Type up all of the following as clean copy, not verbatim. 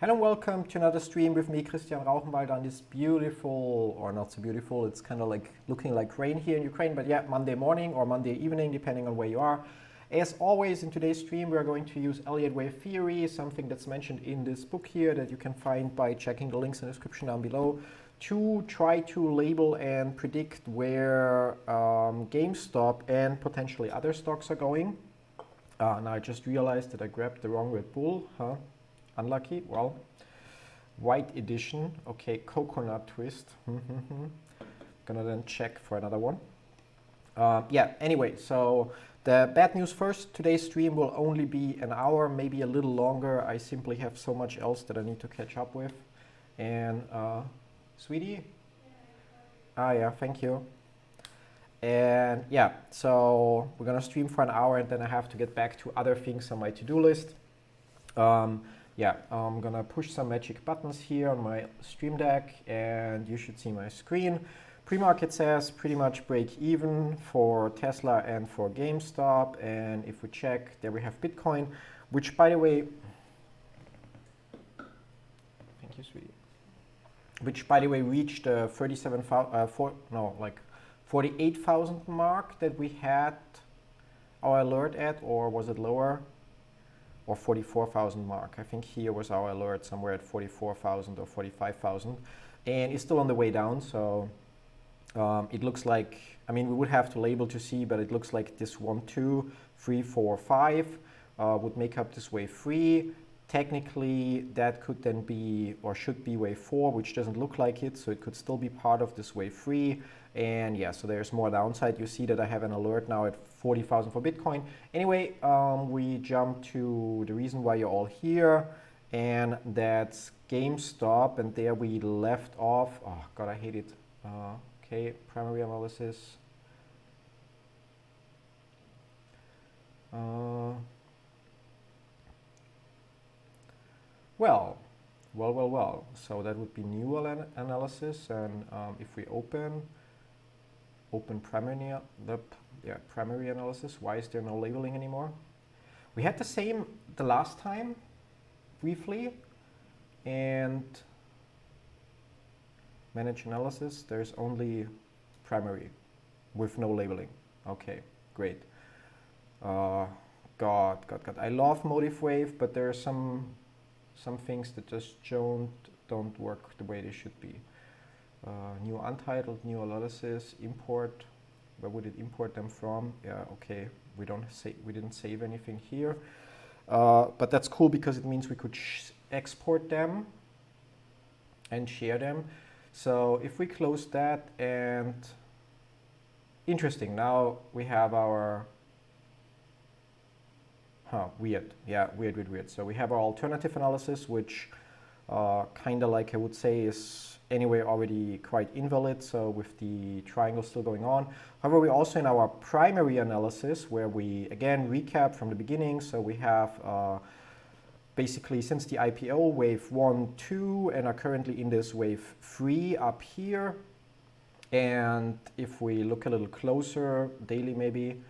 Hello and welcome to another stream with me, Christian Rauchenwald, on this beautiful, or not so beautiful, it's kind of like looking like rain here in Ukraine, but yeah, Monday morning or Monday evening, depending on where you are. As always, in today's stream, we're going to use Elliott wave theory, something that's mentioned in this book here that you can find by checking the links in the description down below, to try to label and predict where GameStop and potentially other stocks are going. Now I just realized that I grabbed the wrong Red Bull, Unlucky. Well, white edition. Okay, coconut twist. Gonna then check for another one. Yeah, anyway, so the bad news first. Today's stream will only be an hour, maybe a little longer. I simply have so much else that I need to catch up with. And, sweetie? Ah, yeah, thank you. And yeah, so we're gonna stream for an hour and then I have to get back to other things on my to-do list. Yeah, I'm gonna push some magic buttons here on my Stream Deck and you should see my screen. Pre-market says pretty much break even for Tesla and for GameStop. And if we check, there we have Bitcoin, which by the way, thank you, sweetie. Which by the way reached 48,000 mark that we had our alert at, or was it lower? Or 44,000 mark. I think here was our alert somewhere at 44,000 or 45,000, and it's still on the way down. So it looks like, I mean, we would have to label to see, but it looks like this 1, 2, 3, 4, 5 would make up this wave 3. Technically, that could then be, or should be, wave 4, which doesn't look like it, so it could still be part of this wave 3. And yeah, so there's more downside. You see that I have an alert now at 40,000 for Bitcoin. Anyway, we jump to the reason why you're all here, and that's GameStop, and there we left off. Oh God, I hate it. Okay, primary analysis. Well. So that would be new analysis, and if we open primary, primary analysis. Why is there no labeling anymore? We had the same the last time, briefly, and manage analysis. There's only primary with no labeling. Okay, great. God. I love motive wave, but there are some things that just don't work the way they should be. New untitled, new analysis, import. Where would it import them from? Yeah, okay. We didn't save anything here, but that's cool because it means we could export them and share them. So if we close that, and interesting, now we have our weird. So we have our alternative analysis, which kind of like I would say is anyway already quite invalid, so with the triangle still going on. However, we're also in our primary analysis where we again recap from the beginning. So we have basically since the IPO wave 1, 2, and are currently in this wave 3 up here. And if we look a little closer, daily maybe,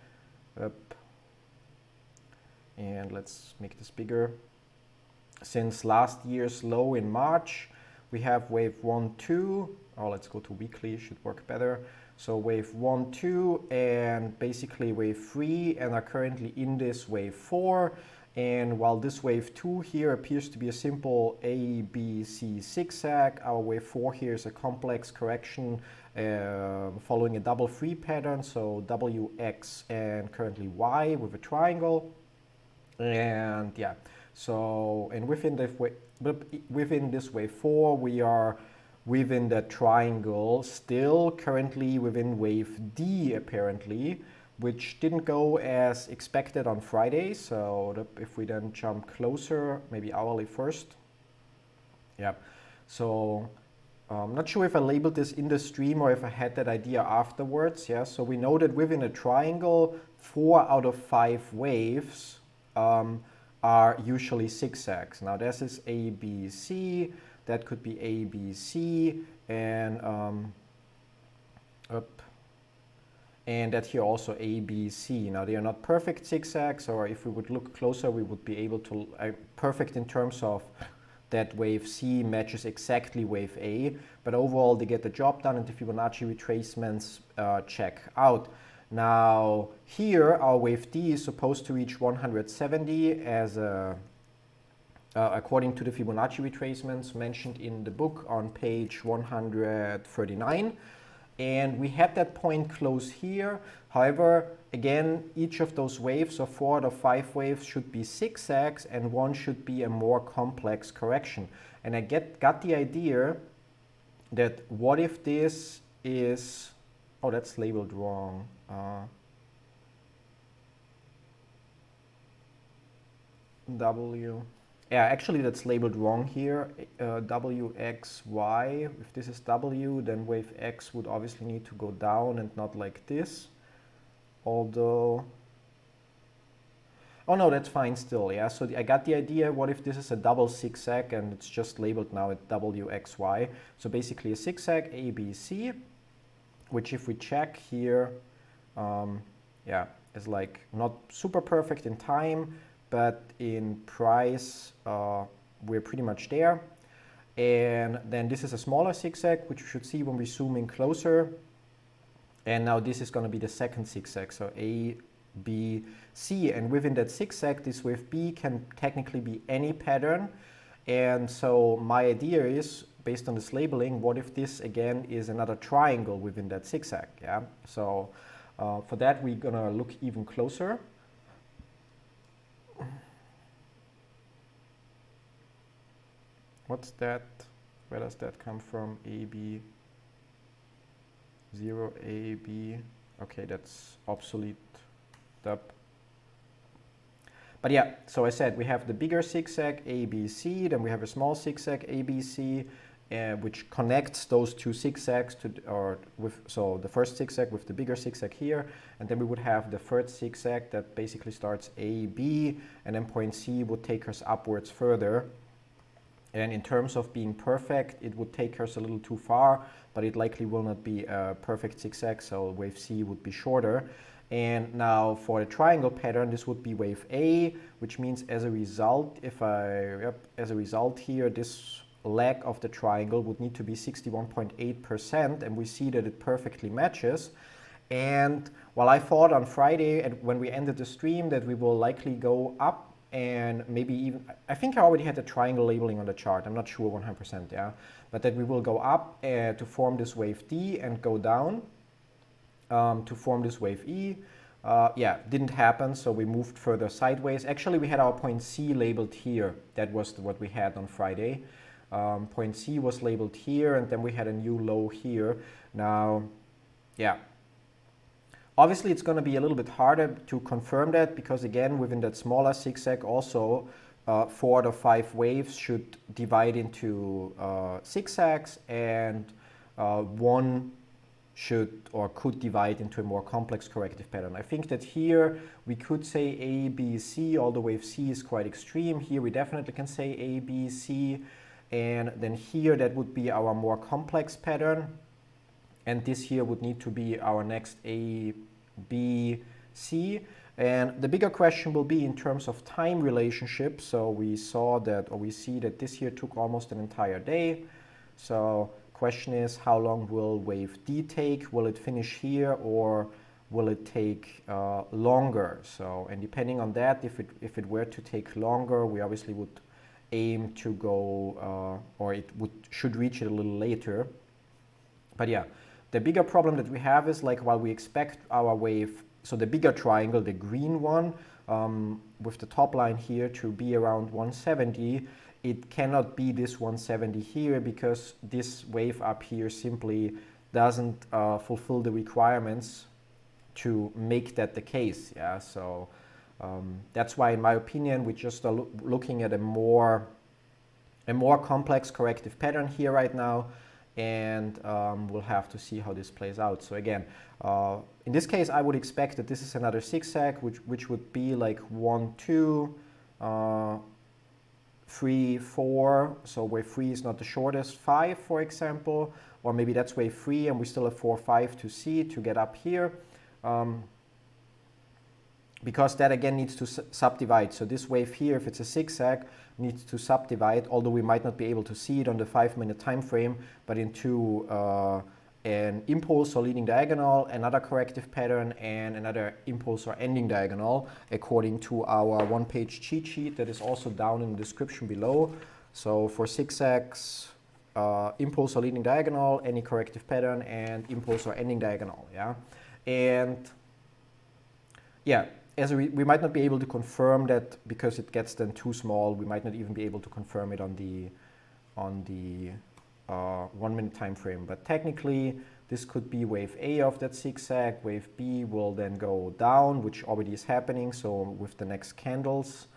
and let's make this bigger. Since last year's low in March, we have wave 1, 2. Oh, let's go to weekly, should work better. So wave 1, 2, and basically wave 3, and are currently in this wave 4. And while this wave 2 here appears to be a simple A, B, C zigzag, our wave 4 here is a complex correction following a double 3 pattern. So W, X, and currently Y with a triangle. And yeah, so, and within this wave 4, we are within the triangle, still currently within wave D apparently, which didn't go as expected on Friday. So if we then jump closer, maybe hourly first. Yeah, so I'm not sure if I labeled this in the stream or if I had that idea afterwards. Yeah, so we know that within a triangle, 4 out of 5 waves are usually zigzags. Now this is A, B, C, that could be A, B, C, and and that here also A, B, C. Now they are not perfect zigzags, or if we would look closer, we would be able to, perfect in terms of that wave C matches exactly wave A, but overall they get the job done and the Fibonacci retracements check out. Now here our wave D is supposed to reach 170 as a according to the Fibonacci retracements mentioned in the book on page 139. And we had that point close here. However, again, each of those waves, or 4 out of 5 waves, should be zigzags and one should be a more complex correction. And I got the idea that what if this is, oh, that's labeled wrong. W. Yeah, actually that's labeled wrong here, WXY. If this is W, then wave X would obviously need to go down and not like this. Although, oh no, that's fine still, yeah. So I got the idea, what if this is a double zigzag and it's just labeled now at WXY. So basically a zigzag ABC, which if we check here, yeah, is like not super perfect in time, but in price, we're pretty much there. And then this is a smaller zigzag, which you should see when we zoom in closer. And now this is going to be the second zigzag, so A, B, C. And within that zigzag, this wave B can technically be any pattern. And so my idea is, based on this labeling, what if this again is another triangle within that zigzag? Yeah. So for that, we're going to look even closer. What's that? Where does that come from? AB 0 AB. Okay, that's obsolete. But yeah, so I said we have the bigger zigzag ABC, then we have a small zigzag ABC, which connects those two zigzags to, so the first zigzag with the bigger zigzag here, and then we would have the third zigzag that basically starts AB, and then point C would take us upwards further. And in terms of being perfect, it would take us a little too far, but it likely will not be a perfect zigzag, so wave C would be shorter. And now for the triangle pattern, this would be wave A, which means as a result, as a result here, this leg of the triangle would need to be 61.8%, and we see that it perfectly matches. And while I thought on Friday, when we ended the stream, that we will likely go up, and maybe even, I think I already had the triangle labeling on the chart, I'm not sure 100%, yeah, but that we will go up to form this wave D and go down to form this wave E. Yeah, didn't happen, so we moved further sideways. Actually, we had our point C labeled here. That was what we had on Friday. Point C was labeled here, and then we had a new low here. Now, yeah. Obviously, it's going to be a little bit harder to confirm that because, again, within that smaller zigzag also, 4 out of 5 waves should divide into zigzags, and one should or could divide into a more complex corrective pattern. I think that here we could say A, B, C, although wave C is quite extreme. Here we definitely can say A, B, C, and then here that would be our more complex pattern. And this here would need to be our next A, B, C. And the bigger question will be in terms of time relationship. So we saw that, or we see that this here took almost an entire day. So question is, how long will wave D take? Will it finish here, or will it take longer? So, and depending on that, if it were to take longer, we obviously would aim to go, or it should reach it a little later. But yeah. The bigger problem that we have is, like, while we expect our wave, so the bigger triangle, the green one, with the top line here to be around 170, it cannot be this 170 here because this wave up here simply doesn't fulfill the requirements to make that the case. Yeah, so that's why, in my opinion, we just are looking at a more complex corrective pattern here right now. And we'll have to see how this plays out. So again, in this case, I would expect that this is another zigzag, which would be like 1, 2, 3, 4. So wave 3 is not the shortest, 5, for example, or maybe that's wave 3, and we still have 4, 5 to see to get up here. because that again needs to subdivide. So this wave here, if it's a zigzag, needs to subdivide, although we might not be able to see it on the 5-minute time frame, but into an impulse or leading diagonal, another corrective pattern, and another impulse or ending diagonal, according to our one-page cheat sheet that is also down in the description below. So for zigzags, impulse or leading diagonal, any corrective pattern, and impulse or ending diagonal. Yeah, and yeah, as we might not be able to confirm that because it gets then too small. We might not even be able to confirm it on the 1-minute time frame. But technically, this could be wave A of that zigzag. Wave B will then go down, which already is happening. So with the next candles,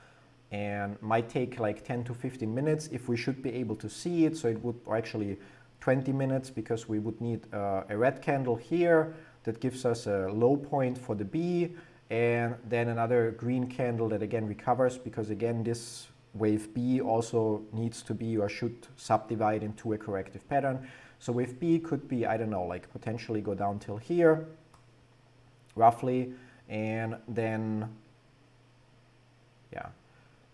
and might take like 10 to 15 minutes if we should be able to see it. So it would, or actually 20 minutes, because we would need a red candle here that gives us a low point for the B, and then another green candle that again recovers, because again this wave B also needs to be or should subdivide into a corrective pattern. So wave B could be, I don't know, like potentially go down till here, roughly, and then, yeah.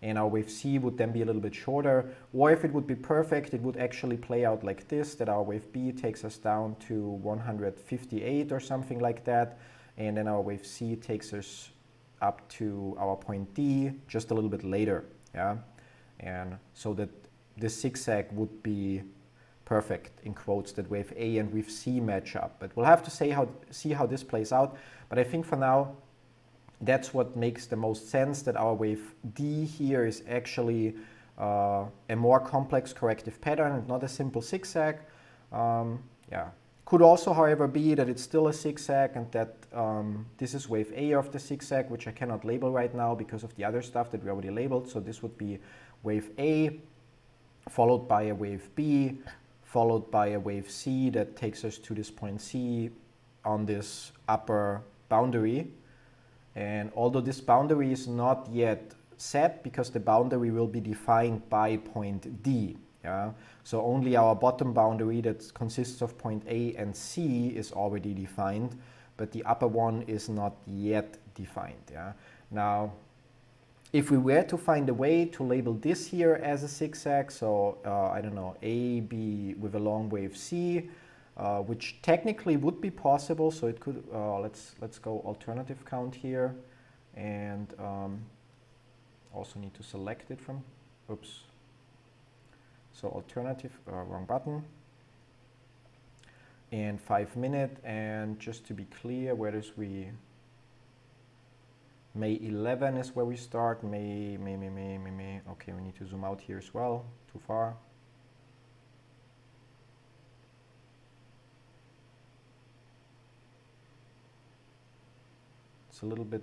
And our wave C would then be a little bit shorter. Or if it would be perfect, it would actually play out like this, that our wave B takes us down to 158 or something like that. And then our wave C takes us up to our point D just a little bit later. Yeah, and so that this zigzag would be perfect, in quotes, that wave A and wave C match up. But we'll have to see how this plays out. But I think for now, that's what makes the most sense, that our wave D here is actually a more complex corrective pattern, not a simple zigzag. Yeah. Could also, however, be that it's still a zigzag and that this is wave A of the zigzag, which I cannot label right now because of the other stuff that we already labeled. So this would be wave A, followed by a wave B, followed by a wave C that takes us to this point C on this upper boundary. And although this boundary is not yet set, because the boundary will be defined by point D. Yeah? So only our bottom boundary that consists of point A and C is already defined, but the upper one is not yet defined. Yeah? Now, if we were to find a way to label this here as a zigzag, so I don't know, A, B with a long wave C, which technically would be possible. So it could, let's go alternative count here, and also need to select it from, oops. So alternative, wrong button, and 5-minute, and just to be clear, where does May 11 is where we start. May. Okay, we need to zoom out here as well, too far. It's a little bit,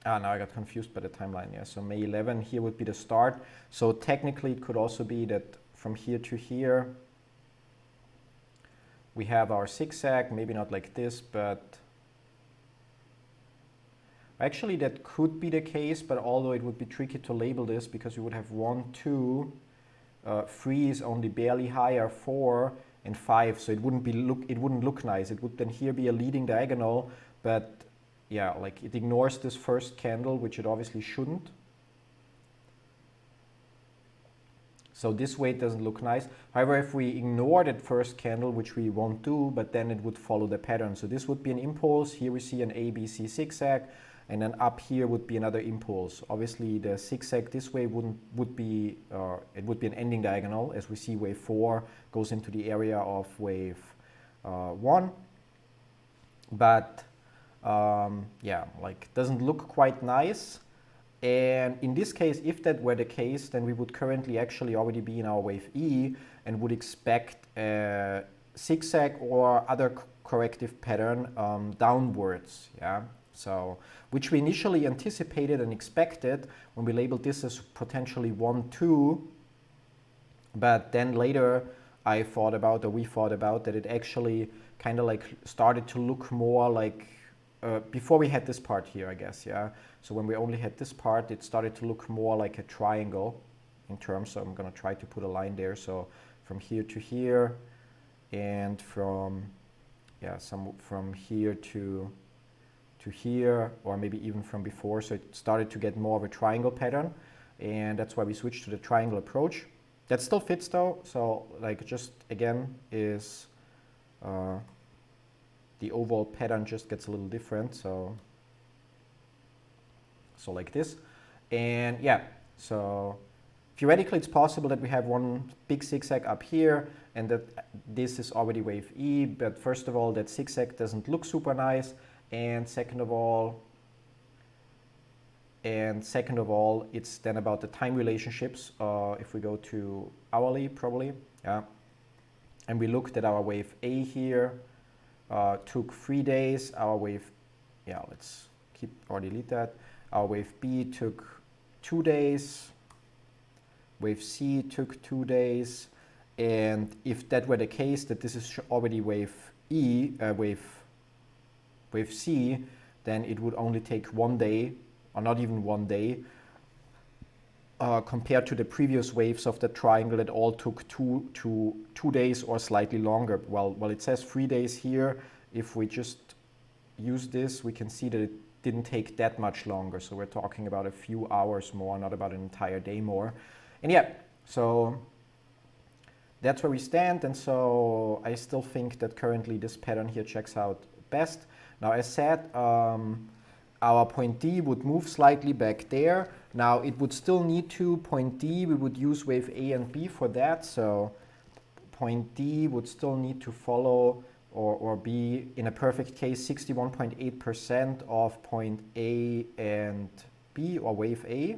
now I got confused by the timeline. Yeah, so May 11 here would be the start. So technically it could also be that from here to here we have our zigzag, maybe not like this, but actually that could be the case, but although it would be tricky to label this because we would have 1, 2, 3 is only barely higher, 4 and 5, so it wouldn't look nice. It would then here be a leading diagonal, but yeah, like it ignores this first candle, which it obviously shouldn't. So this way it doesn't look nice. However, if we ignore that first candle, which we won't do, but then it would follow the pattern. So this would be an impulse. Here we see an A, B, C zigzag, and then up here would be another impulse. Obviously the zigzag this way would be an ending diagonal, as we see wave 4 goes into the area of wave 1. But yeah, like doesn't look quite nice. And in this case, if that were the case, then we would currently actually already be in our wave E and would expect a zigzag or other corrective pattern downwards. Yeah. So, which we initially anticipated and expected when we labeled this as potentially 1, 2, but then later we thought about that it actually kind of like started to look more like before we had this part here, I guess, yeah. So when we only had this part, it started to look more like a triangle in terms. So I'm going to try to put a line there. So from here to here, and from here to to here, or maybe even from before. So it started to get more of a triangle pattern, and that's why we switched to the triangle approach. That still fits though, so like just again is the overall pattern just gets a little different, so like this. And yeah, so theoretically it's possible that we have one big zigzag up here and that this is already wave E, but first of all that zigzag doesn't look super nice, and second of all it's then about the time relationships. If we go to hourly probably, yeah, and we looked at our wave A here, took 3 days, our wave, yeah, let's keep or delete that. Our wave B took 2 days, wave C took 2 days, and if that were the case, that this is already wave E, wave C, then it would only take 1 day, or not even 1 day, compared to the previous waves of the triangle that all took 2 days or slightly longer. Well, it says 3 days here. If we just use this, we can see that it didn't take that much longer. So we're talking about a few hours more, not about an entire day more. And yeah, so that's where we stand. And so I still think that currently this pattern here checks out best. Now, as said, our point D would move slightly back there. Now it would still need to, point D, we would use wave A and B for that. So point D would still need to follow or be, in a perfect case, 61.8% of point A and B, or wave A.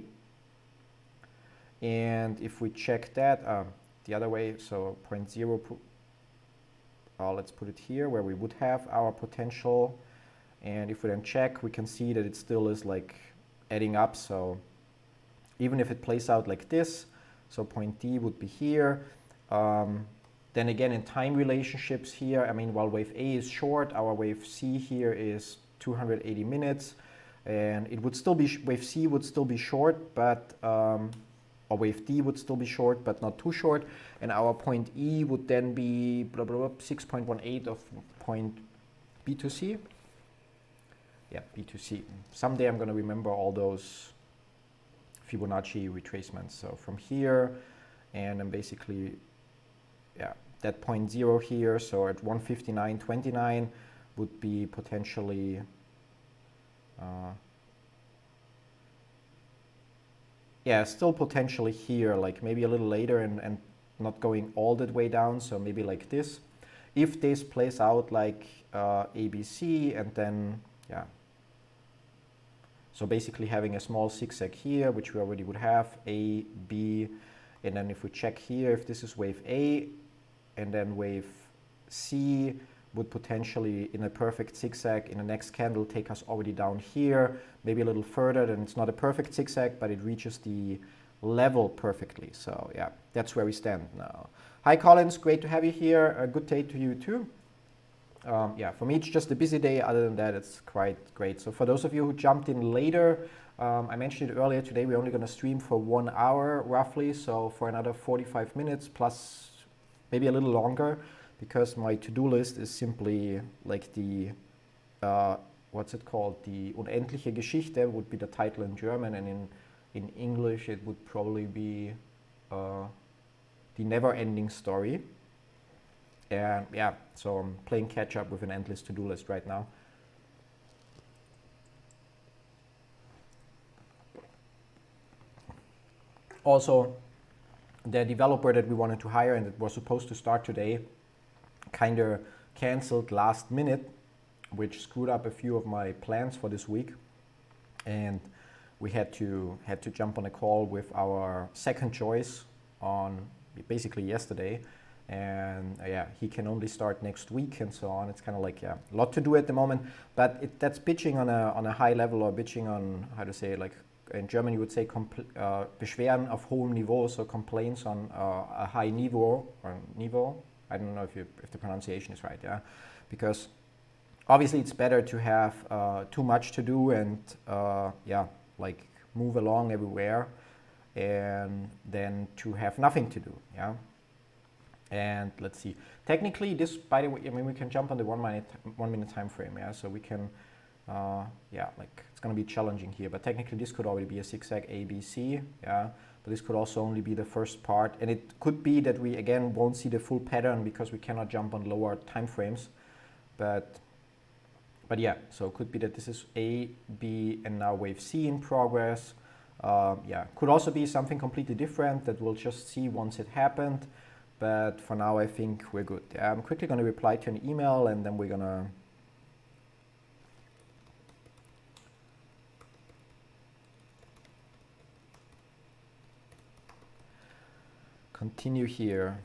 And if we check that the other way, so point 0, let's put it here where we would have our potential. And if we then check, we can see that it still is like adding up. So even if it plays out like this, so point D would be here. Then again, in time relationships here, I mean, while wave A is short, our wave C here is 280 minutes. And it would still be, wave C would still be short, but, or wave D would still be short, but not too short. And our point E would then be blah, blah, blah, 6.18 of point B to C. Yeah, B to C. Someday I'm going to remember all those Fibonacci retracements. So from here, and then basically, yeah, that point 0 here, so at 159.29 would be potentially yeah, still potentially here, like maybe a little later and not going all that way down, so maybe like this. If this plays out like ABC, and then, yeah, so basically having a small zigzag here, which we already would have, A, B, and then if we check here, if this is wave A, and then wave C would potentially, in a perfect zigzag, in the next candle, take us already down here, maybe a little further, then it's not a perfect zigzag, but it reaches the level perfectly. So yeah, that's where we stand now. Hi Collins, great to have you here. A good day to you too. Yeah, for me it's just a busy day. Other than that, it's quite great. So for those of you who jumped in later, I mentioned it earlier, today we're only going to stream for 1 hour roughly, so for another 45 minutes plus maybe a little longer, because my to-do list is simply like the, what's it called, the Unendliche Geschichte would be the title in German, and in English it would probably be the never-ending story. And yeah, so I'm playing catch up with an endless to-do list right now. Also, the developer that we wanted to hire and that was supposed to start today kind of canceled last minute, which screwed up a few of my plans for this week. And we had to jump on a call with our second choice on basically yesterday. And yeah, he can only start next week and so on. It's kind of like, yeah, a lot to do at the moment, but that's bitching on a high level, or bitching on, how to say, like in German you would say Beschwerden auf hohem Niveau, so complaints on a high niveau, or niveau. I don't know if the pronunciation is right, yeah, because obviously it's better to have too much to do and yeah, like move along everywhere, and then to have nothing to do, yeah. And let's see. Technically, this, by the way, I mean, we can jump on the 1 minute time frame, yeah. So we can yeah, like it's going to be challenging here, but technically this could already be a zigzag A, B, C, yeah, but this could also only be the first part, and it could be that we again won't see the full pattern because we cannot jump on lower time frames, but yeah, so it could be that this is A, B, and now wave C in progress. Yeah, could also be something completely different that we'll just see once it happened, but for now I think we're good. Yeah, I'm quickly going to reply to an email and then we're going to continue here.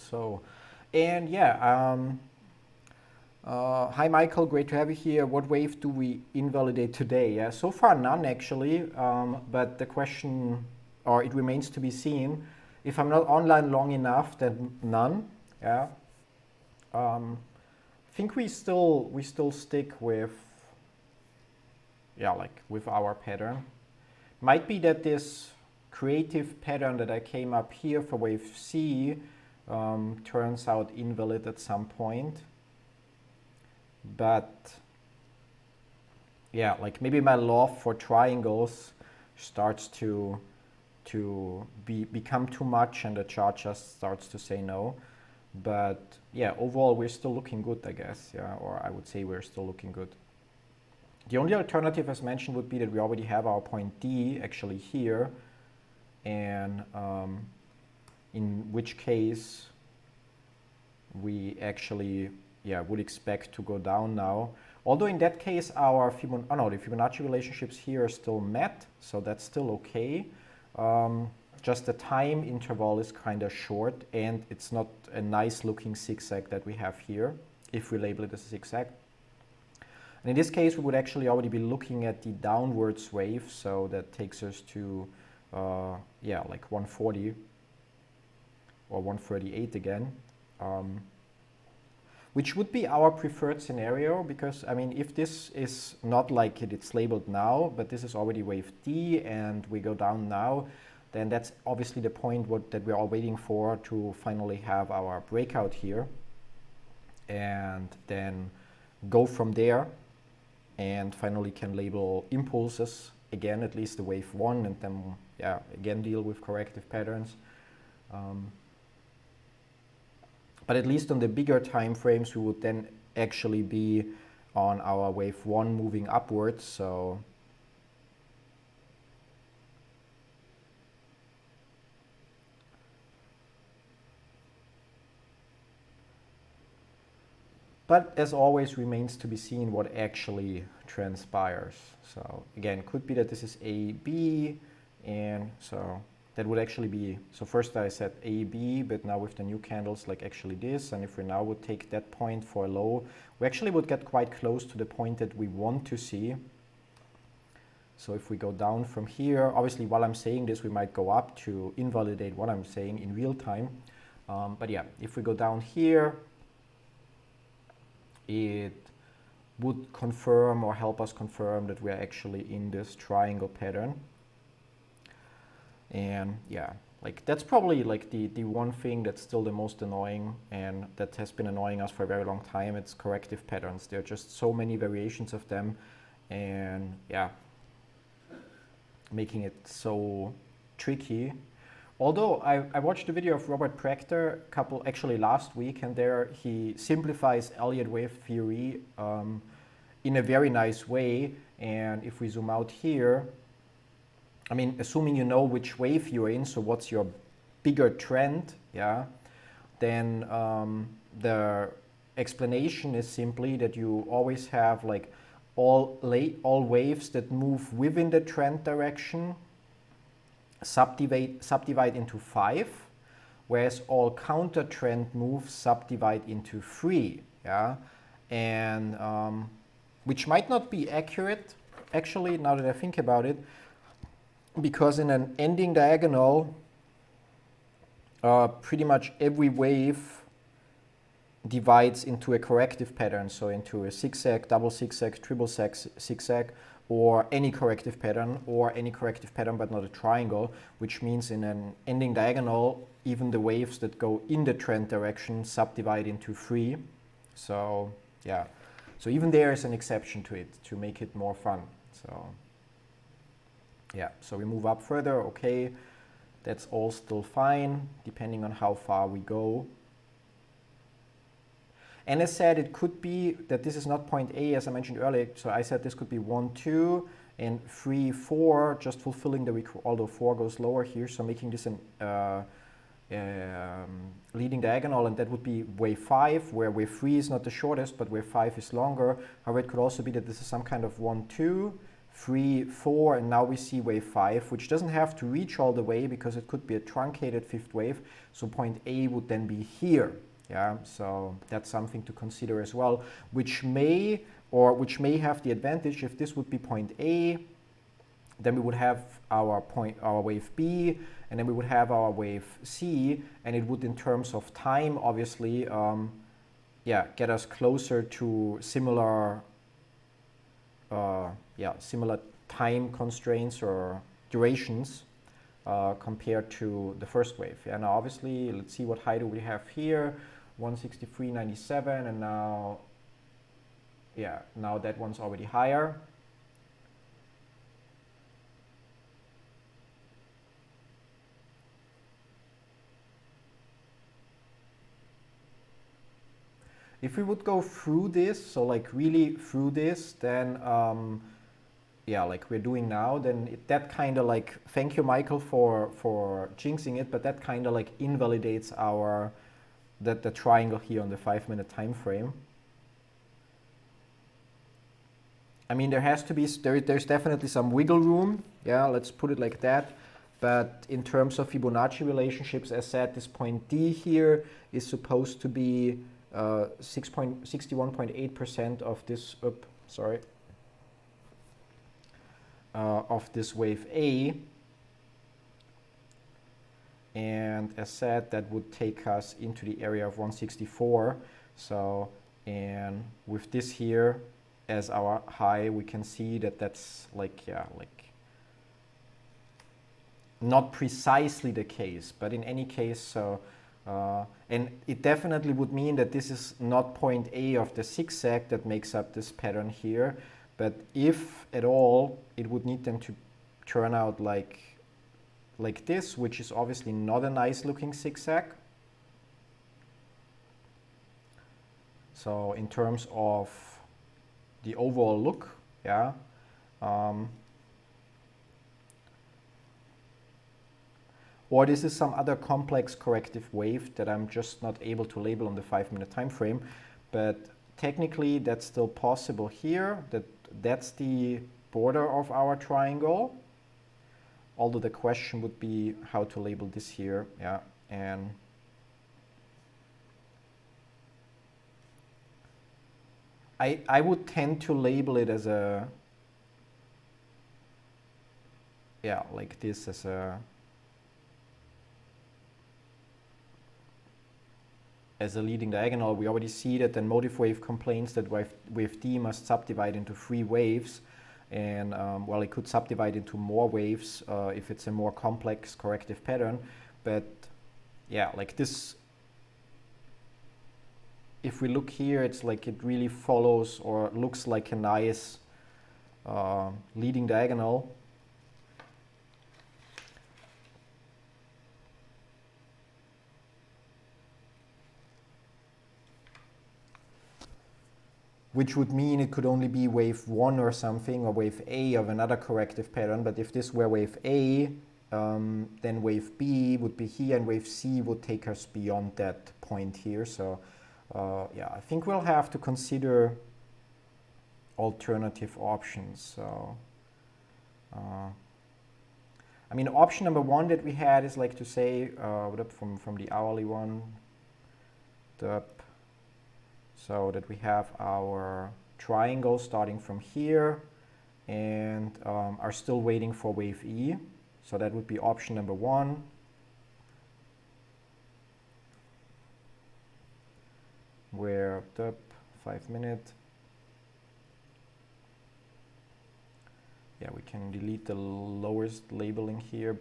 So. And yeah, hi Michael, great to have you here. What wave do we invalidate today? Yeah, so far none actually, but the question, or it remains to be seen. If I'm not online long enough, then none. Yeah. I think we still stick with, yeah, like with our pattern. Might be that this creative pattern that I came up here for wave C turns out invalid at some point. But yeah, like maybe my love for triangles starts to become too much and the chart just starts to say no. But yeah, overall we're still looking good, I guess. Yeah, or I would say we're still looking good. The only alternative, as mentioned, would be that we already have our point D actually here, and in which case we actually, yeah, would expect to go down now. Although in that case our the Fibonacci relationships here are still met, so that's still okay. Just the time interval is kind of short, and it's not a nice looking zigzag that we have here, if we label it as a zigzag. And in this case, we would actually already be looking at the downwards wave, so that takes us to, yeah, like 140 or 138 again. which would be our preferred scenario, because I mean, if this is not like it's labeled now, but this is already wave D and we go down now, then that's obviously the point that we're all waiting for to finally have our breakout here, and then go from there and finally can label impulses again, at least the wave 1, and then yeah, again deal with corrective patterns. But at least on the bigger time frames, we would then actually be on our wave 1 moving upwards. So but as always, remains to be seen what actually transpires. So again, could be that this is A, B, and so that would actually be, so first I said A, B, but now with the new candles, like actually this, and if we now would take that point for a low, we actually would get quite close to the point that we want to see. So if we go down from here, obviously while I'm saying this, we might go up to invalidate what I'm saying in real time. But yeah, if we go down here, it would confirm or help us confirm that we're actually in this triangle pattern. And yeah, like that's probably like the one thing that's still the most annoying, and that has been annoying us for a very long time. It's corrective patterns. There are just so many variations of them, and yeah, making it so tricky. Although I watched a video of Robert Prechter actually last week, and there he simplifies Elliott wave theory in a very nice way. And if we zoom out here, I mean, assuming you know which wave you're in, so what's your bigger trend, yeah, then the explanation is simply that you always have like all waves that move within the trend direction subdivide into 5, whereas all counter trend moves subdivide into 3, yeah, and which might not be accurate actually, now that I think about it, because in an ending diagonal, pretty much every wave divides into a corrective pattern, so into a zigzag, double zigzag, triple zigzag, or any corrective pattern, but not a triangle, which means in an ending diagonal, even the waves that go in the trend direction subdivide into 3. So yeah, so even there is an exception to it to make it more fun. So yeah, so we move up further, okay, that's all still fine, depending on how far we go. And as said, it could be that this is not point A, as I mentioned earlier, so I said this could be 1, 2, and 3, 4, just fulfilling the requirement, although 4 goes lower here, so making this an leading diagonal, and that would be wave 5, where wave 3 is not the shortest, but wave 5 is longer. However, it could also be that this is some kind of 1, 2, 3, 4, and now we see wave 5, which doesn't have to reach all the way because it could be a truncated fifth wave. So point A would then be here. Yeah, so that's something to consider as well, which may have the advantage. If this would be point A, then we would have our wave B, and then we would have our wave C, and it would, in terms of time, obviously, get us closer to similar time constraints or durations compared to the first wave. And now obviously, let's see what high do we have here, 163.97, and now that one's already higher. If we would go through this, so like really through this, then like we're doing now, then that kind of like, thank you Michael for jinxing it, but that kind of like invalidates the triangle here on the 5-minute time frame. I mean, there has to be, there's definitely some wiggle room, yeah, let's put it like that. But in terms of Fibonacci relationships, as said, this point D here is supposed to be 61.8% of this, of this wave A. and as said, that would take us into the area of 164. So, and with this here as our high, we can see that that's like, yeah, like not precisely the case, but in any case, so and it definitely would mean that this is not point A of the zigzag that makes up this pattern here, but if at all, it would need them to turn out like this, which is obviously not a nice looking zigzag. So in terms of the overall look, yeah. Or this is some other complex corrective wave that I'm just not able to label on the 5-minute time frame. But technically that's still possible here. That's the border of our triangle. Although the question would be how to label this here. Yeah, and I would tend to label it as a, yeah, like this, as a leading diagonal. We already see that the motive wave complains that wave D must subdivide into 3 waves, and well, it could subdivide into more waves if it's a more complex corrective pattern, but yeah, like this, if we look here, it's like it really follows or looks like a nice leading diagonal. Which would mean it could only be wave 1 or something, or wave A of another corrective pattern. But if this were wave A, then wave B would be here, and wave C would take us beyond that point here. So yeah, I think we'll have to consider alternative options. So I mean, option number 1 that we had is like to say, from the hourly one, so that we have our triangle starting from here and are still waiting for wave E. So that would be option number 1. Where the 5-minute. Yeah, we can delete the lowest labeling here.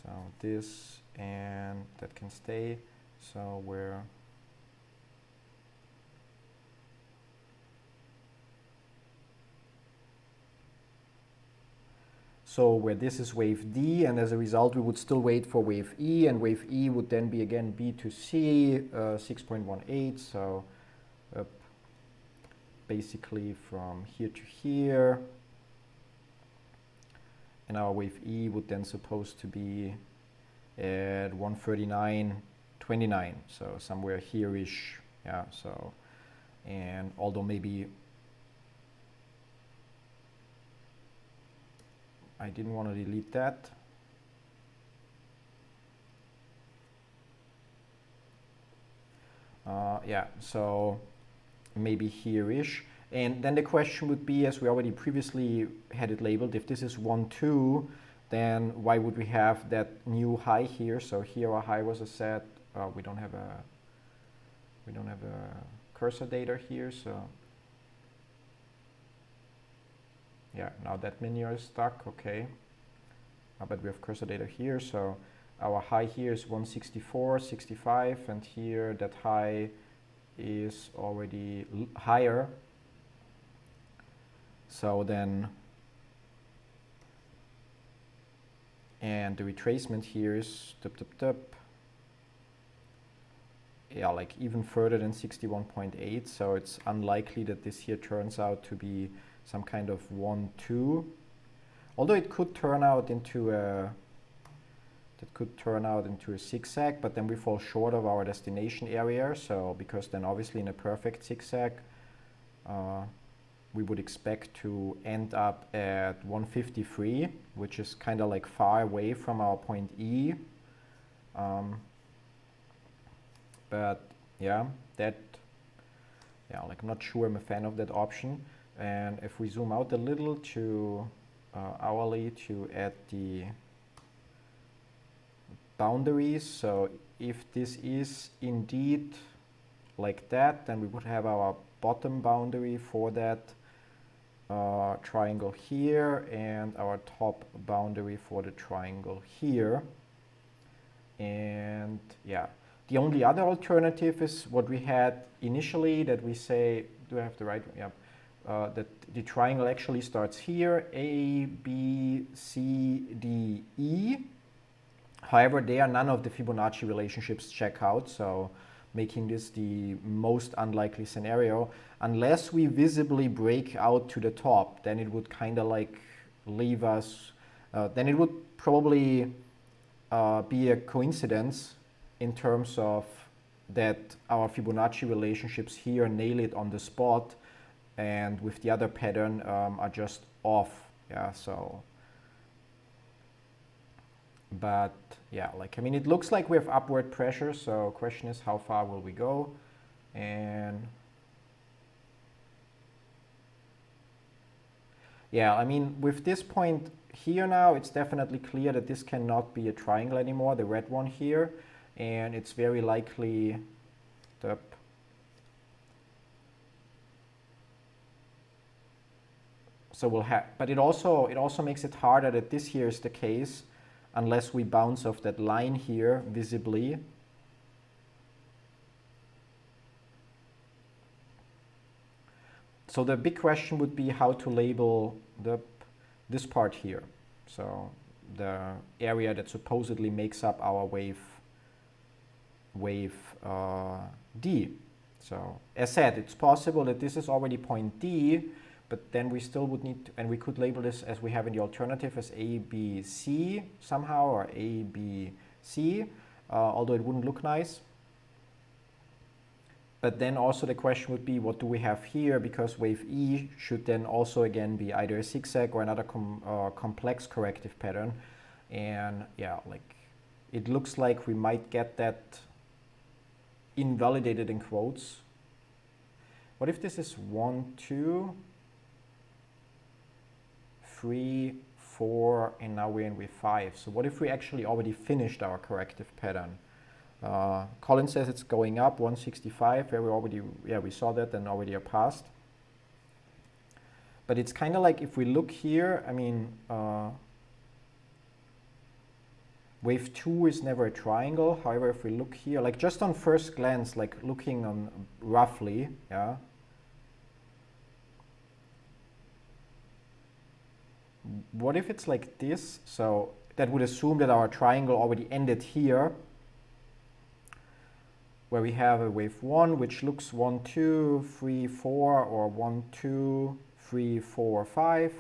So this and that can stay. So where this is wave D, and as a result we would still wait for wave E, and wave E would then be again B to C, 6.18, so up basically from here to here, and our wave E would then supposed to be at 139.29, so somewhere here-ish, yeah, so, and although maybe I didn't want to delete that. Yeah, so maybe here-ish. And then the question would be, as we already previously had it labeled, if this is 1, 2, then why would we have that new high here? So here our high was a set. We don't have a cursor data here, so yeah, now that linear is stuck, okay. But we have cursor data here, so our high here is 164.65, and here that high is already higher. So then, and the retracement here is yeah, like even further than 61.8, so it's unlikely that this here turns out to be some kind of 1, 2. Although it could turn out into a zigzag, but then we fall short of our destination area. So because then obviously in a perfect zigzag, we would expect to end up at 153, which is kind of like far away from our point E. But yeah, like I'm not sure I'm a fan of that option. And if we zoom out a little to hourly to add the boundaries. So if this is indeed like that, then we would have our bottom boundary for that triangle here and our top boundary for the triangle here. And yeah, the only other alternative is what we had initially, that we say, do I have the right? Yeah. That the triangle actually starts here, A, B, C, D, E. However, there none of the Fibonacci relationships check out, so making this the most unlikely scenario. Unless we visibly break out to the top, then it would kind of like leave us, then it would probably be a coincidence in terms of that our Fibonacci relationships here nail it on the spot, and with the other pattern are just off. Yeah, so, but yeah, like, I mean, it looks like we have upward pressure, so question is how far will we go? And yeah, I mean, with this point here now, it's definitely clear that this cannot be a triangle anymore, the red one here, and it's very likely the so we'll have, but it also makes it harder that this here is the case unless we bounce off that line here visibly. So the big question would be how to label this part here. So the area that supposedly makes up our wave D. So as said, it's possible that this is already point D, but then we still would need to, and we could label this as we have in the alternative as A, B, C somehow, or A, B, C, although it wouldn't look nice. But then also the question would be, what do we have here? Because wave E should then also again be either a zigzag or another complex corrective pattern. And yeah, like it looks like we might get that invalidated in quotes. What if this is 1, 2, 3, 4, and now we're in wave 5? So what if we actually already finished our corrective pattern? Colin says it's going up 165, where we already, yeah, we saw that and already are past. But it's kind of like if we look here, I mean, wave 2 is never a triangle. However, if we look here, like just on first glance, like looking on roughly, yeah. What if it's like this? So that would assume that our triangle already ended here, where we have a wave 1, which looks 1, 2, 3, 4, or 1, 2, 3, 4, 5.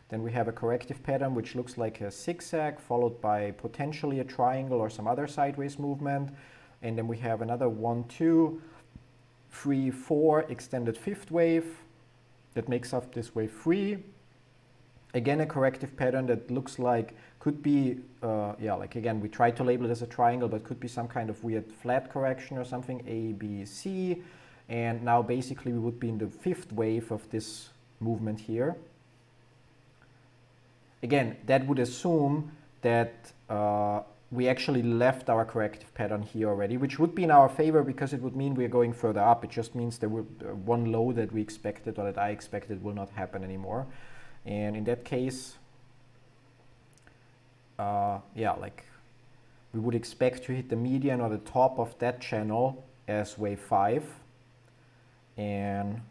Then we have a corrective pattern, which looks like a zigzag, followed by potentially a triangle or some other sideways movement. And then we have another 1, 2, 3, 4 extended fifth wave that makes up this wave 3. Again, a corrective pattern that looks like could be, yeah, like again, we tried to label it as a triangle, but could be some kind of weird flat correction or something, A, B, C. And now basically we would be in the fifth wave of this movement here. Again, that would assume that we actually left our corrective pattern here already, which would be in our favor because it would mean we're going further up. It just means there would one low that we expected or that I expected will not happen anymore. And in that case, yeah, like we would expect to hit the median or the top of that channel as wave 5. And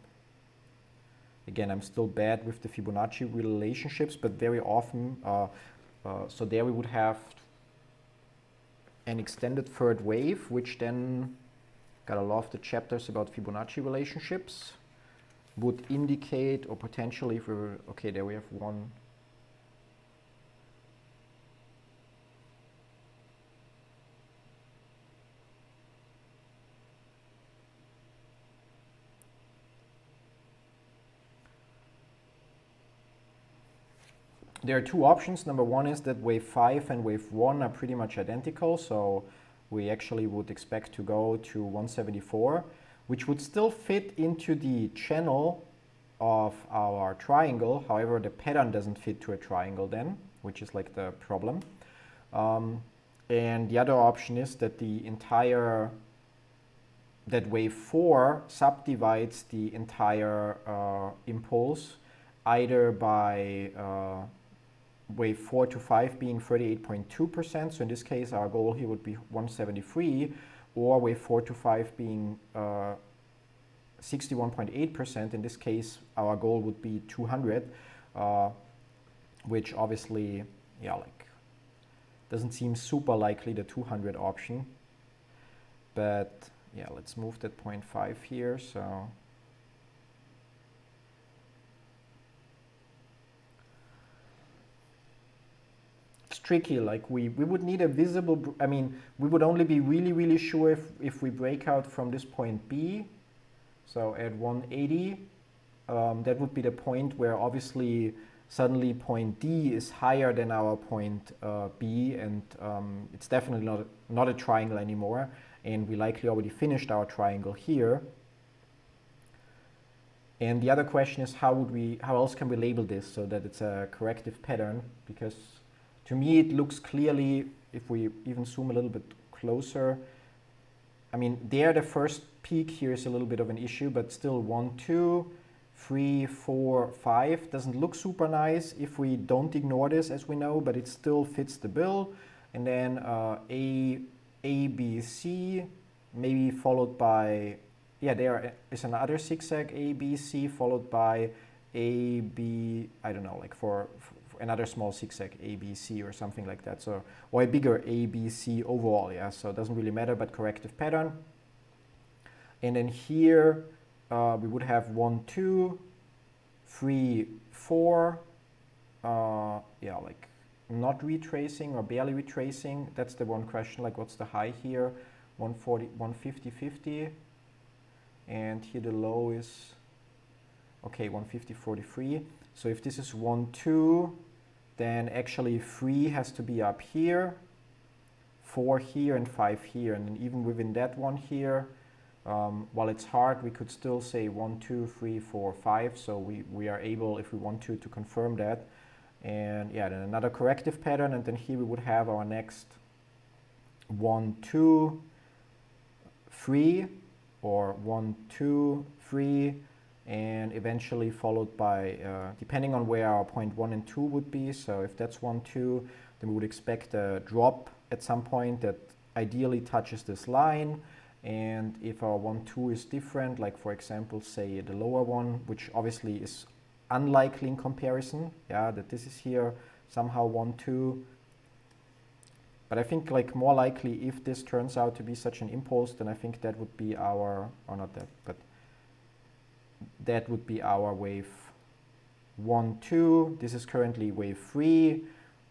again, I'm still bad with the Fibonacci relationships, but very often, so there we would have an extended third wave, which then, gotta love the chapters about Fibonacci relationships, would indicate, or potentially if we were, okay, there we have one. There are two options. Number one is that wave 5 and wave 1 are pretty much identical, so we actually would expect to go to 174, which would still fit into the channel of our triangle. However, the pattern doesn't fit to a triangle then, which is like the problem. And the other option is that that wave 4 subdivides the entire impulse, either by wave 4 to 5 being 38.2%, so in this case our goal here would be 173, or wave 4 to 5 being 61.8%, in this case our goal would be 200, which obviously, yeah, like doesn't seem super likely, the 200 option, but yeah, let's move that 0.5 here. So it's tricky, like we would need a visible, I mean, we would only be really sure if we break out from this point B. So at 180, that would be the point where obviously suddenly point D is higher than our point B, and it's definitely not a triangle anymore, and we likely already finished our triangle here. And the other question is how else can we label this so that it's a corrective pattern? Because to me it looks clearly, if we even zoom a little bit closer, I mean, there the first peak here is a little bit of an issue, but still 1, 2, 3, 4, 5 doesn't look super nice if we don't ignore this, as we know, but it still fits the bill. And then A, B, C, maybe followed by, yeah, there is another zigzag A, B, C, followed by A, B, I don't know, like for another small zigzag A, B, C or something like that. So, or a bigger A, B, C overall, yeah, so it doesn't really matter, but corrective pattern. And then here we would have 1, 2, 3, 4, yeah, like not retracing or barely retracing. That's the one question, like what's the high here? 140, 150, 50. And here the low is, okay, 150, 43. So if this is 1, 2, then actually 3 has to be up here, 4 here, and 5 here. And then even within that one here, while it's hard, we could still say 1, 2, 3, 4, 5. So we are able, if we want to confirm that. And yeah, then another corrective pattern. And then here we would have our next 1, 2, 3, or 1, 2, 3, and eventually followed by, depending on where our point 1 and 2 would be. So if that's 1, 2, then we would expect a drop at some point that ideally touches this line. And if our 1, 2 is different, like for example, say the lower one, which obviously is unlikely in comparison, yeah, that this is here somehow 1, 2. But I think like more likely, if this turns out to be such an impulse, then I think that would be our, or not that, but that would be our wave 1, 2. This is currently wave 3,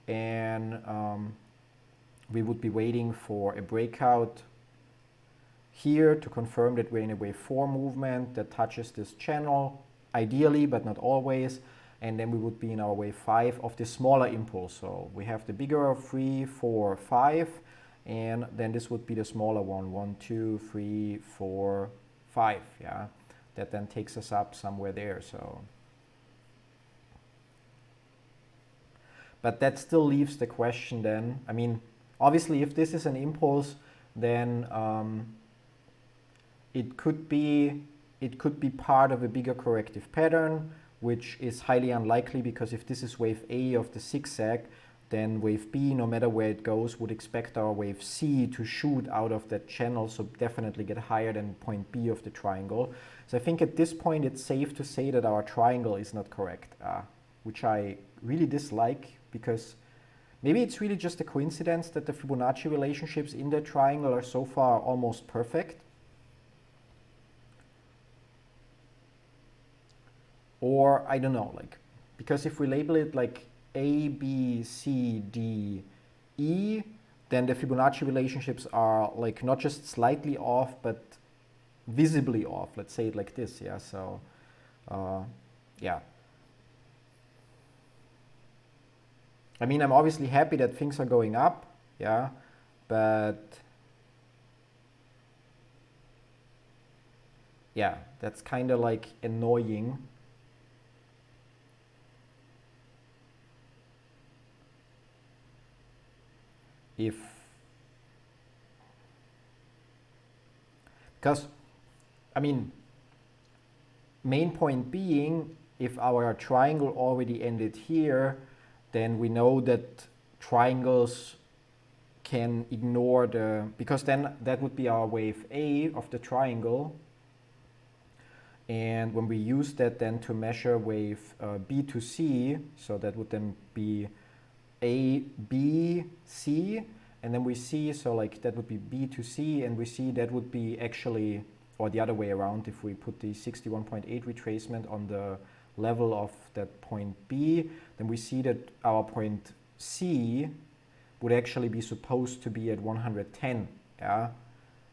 and we would be waiting for a breakout here to confirm that we're in a wave 4 movement that touches this channel, ideally, but not always. And then we would be in our wave 5 of this smaller impulse. So we have the bigger 3, 4, 5, and then this would be the smaller one, 1, 2, 3, 4, 5, yeah. That then takes us up somewhere there, so. But that still leaves the question then, I mean, obviously if this is an impulse, then it could be part of a bigger corrective pattern, which is highly unlikely, because if this is wave A of the zigzag, then wave B, no matter where it goes, would expect our wave C to shoot out of that channel, so definitely get higher than point B of the triangle. So I think at this point it's safe to say that our triangle is not correct, which I really dislike, because maybe it's really just a coincidence that the Fibonacci relationships in the triangle are so far almost perfect. Or I don't know, like, because if we label it like A, B, C, D, E, then the Fibonacci relationships are like not just slightly off, but visibly off. Let's say it like this, yeah. So, yeah. I mean, I'm obviously happy that things are going up, yeah, but yeah, that's kind of like annoying. If Because, I mean, main point being, if our triangle already ended here, then we know that triangles can ignore because then that would be our wave A of the triangle. And when we use that then to measure wave B to C, so that would then be A, B, C, and then we see, so like that would be B to C, and we see that would be actually, or the other way around, if we put the 61.8 retracement on the level of that point B, then we see that our point C would actually be supposed to be at 110, yeah?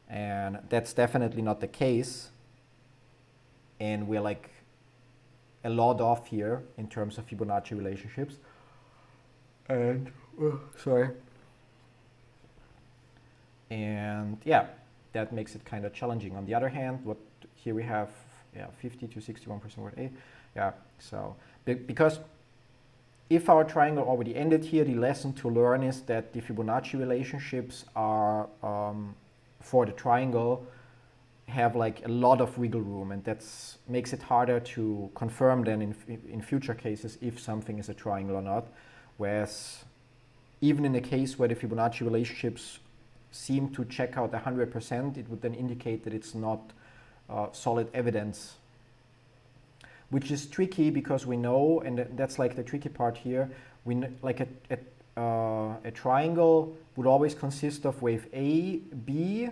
And that's definitely not the case. And we're like a lot off here in terms of Fibonacci relationships. And, sorry. And yeah, that makes it kind of challenging. On the other hand, what here we have, 50 to 61% word A. Yeah, so because if our triangle already ended here, the lesson to learn is that the Fibonacci relationships are, for the triangle, have like a lot of wiggle room, and that makes it harder to confirm then in future cases if something is a triangle or not. Whereas even in a case where the Fibonacci relationships seem to check out 100%, it would then indicate that it's not solid evidence, which is tricky because we know, and that's like the tricky part here, like a triangle would always consist of wave A, B,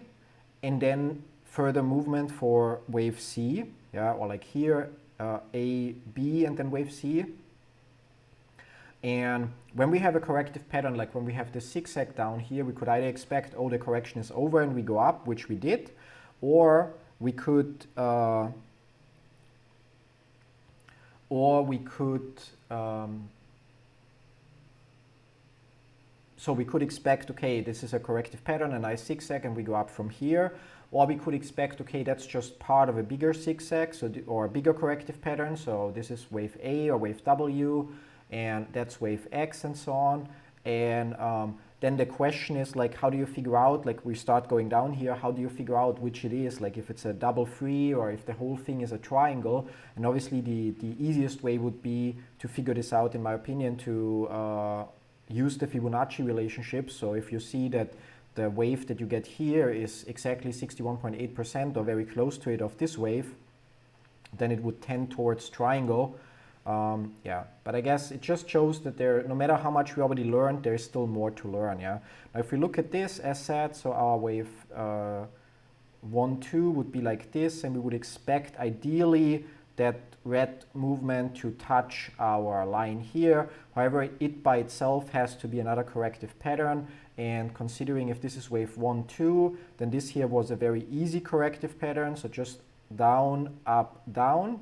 and then further movement for wave C, yeah, or like here, A, B, and then wave C. And when we have a corrective pattern, like when we have the zigzag down here, we could either expect, oh, the correction is over and we go up, which we did, or we could, so we could expect, okay, this is a corrective pattern, a nice zigzag, and we go up from here. Or we could expect, okay, that's just part of a bigger zigzag, so or a bigger corrective pattern. So this is wave A or wave W, and that's wave X, and so on. And then the question is, like, how do you figure out, like, we start going down here, how do you figure out which it is, like if it's a double free or if the whole thing is a triangle? And obviously the easiest way would be to figure this out, in my opinion, to use the Fibonacci relationship. So if you see that the wave that you get here is exactly 61.8% or very close to it of this wave, then it would tend towards triangle. Yeah, but I guess it just shows that no matter how much we already learned, there's still more to learn. Yeah. Now, if we look at this, as said, so our wave 1, 2 would be like this, and we would expect ideally that red movement to touch our line here. However, it by itself has to be another corrective pattern. And considering if this is wave 1, 2, then this here was a very easy corrective pattern. So just down, up, down.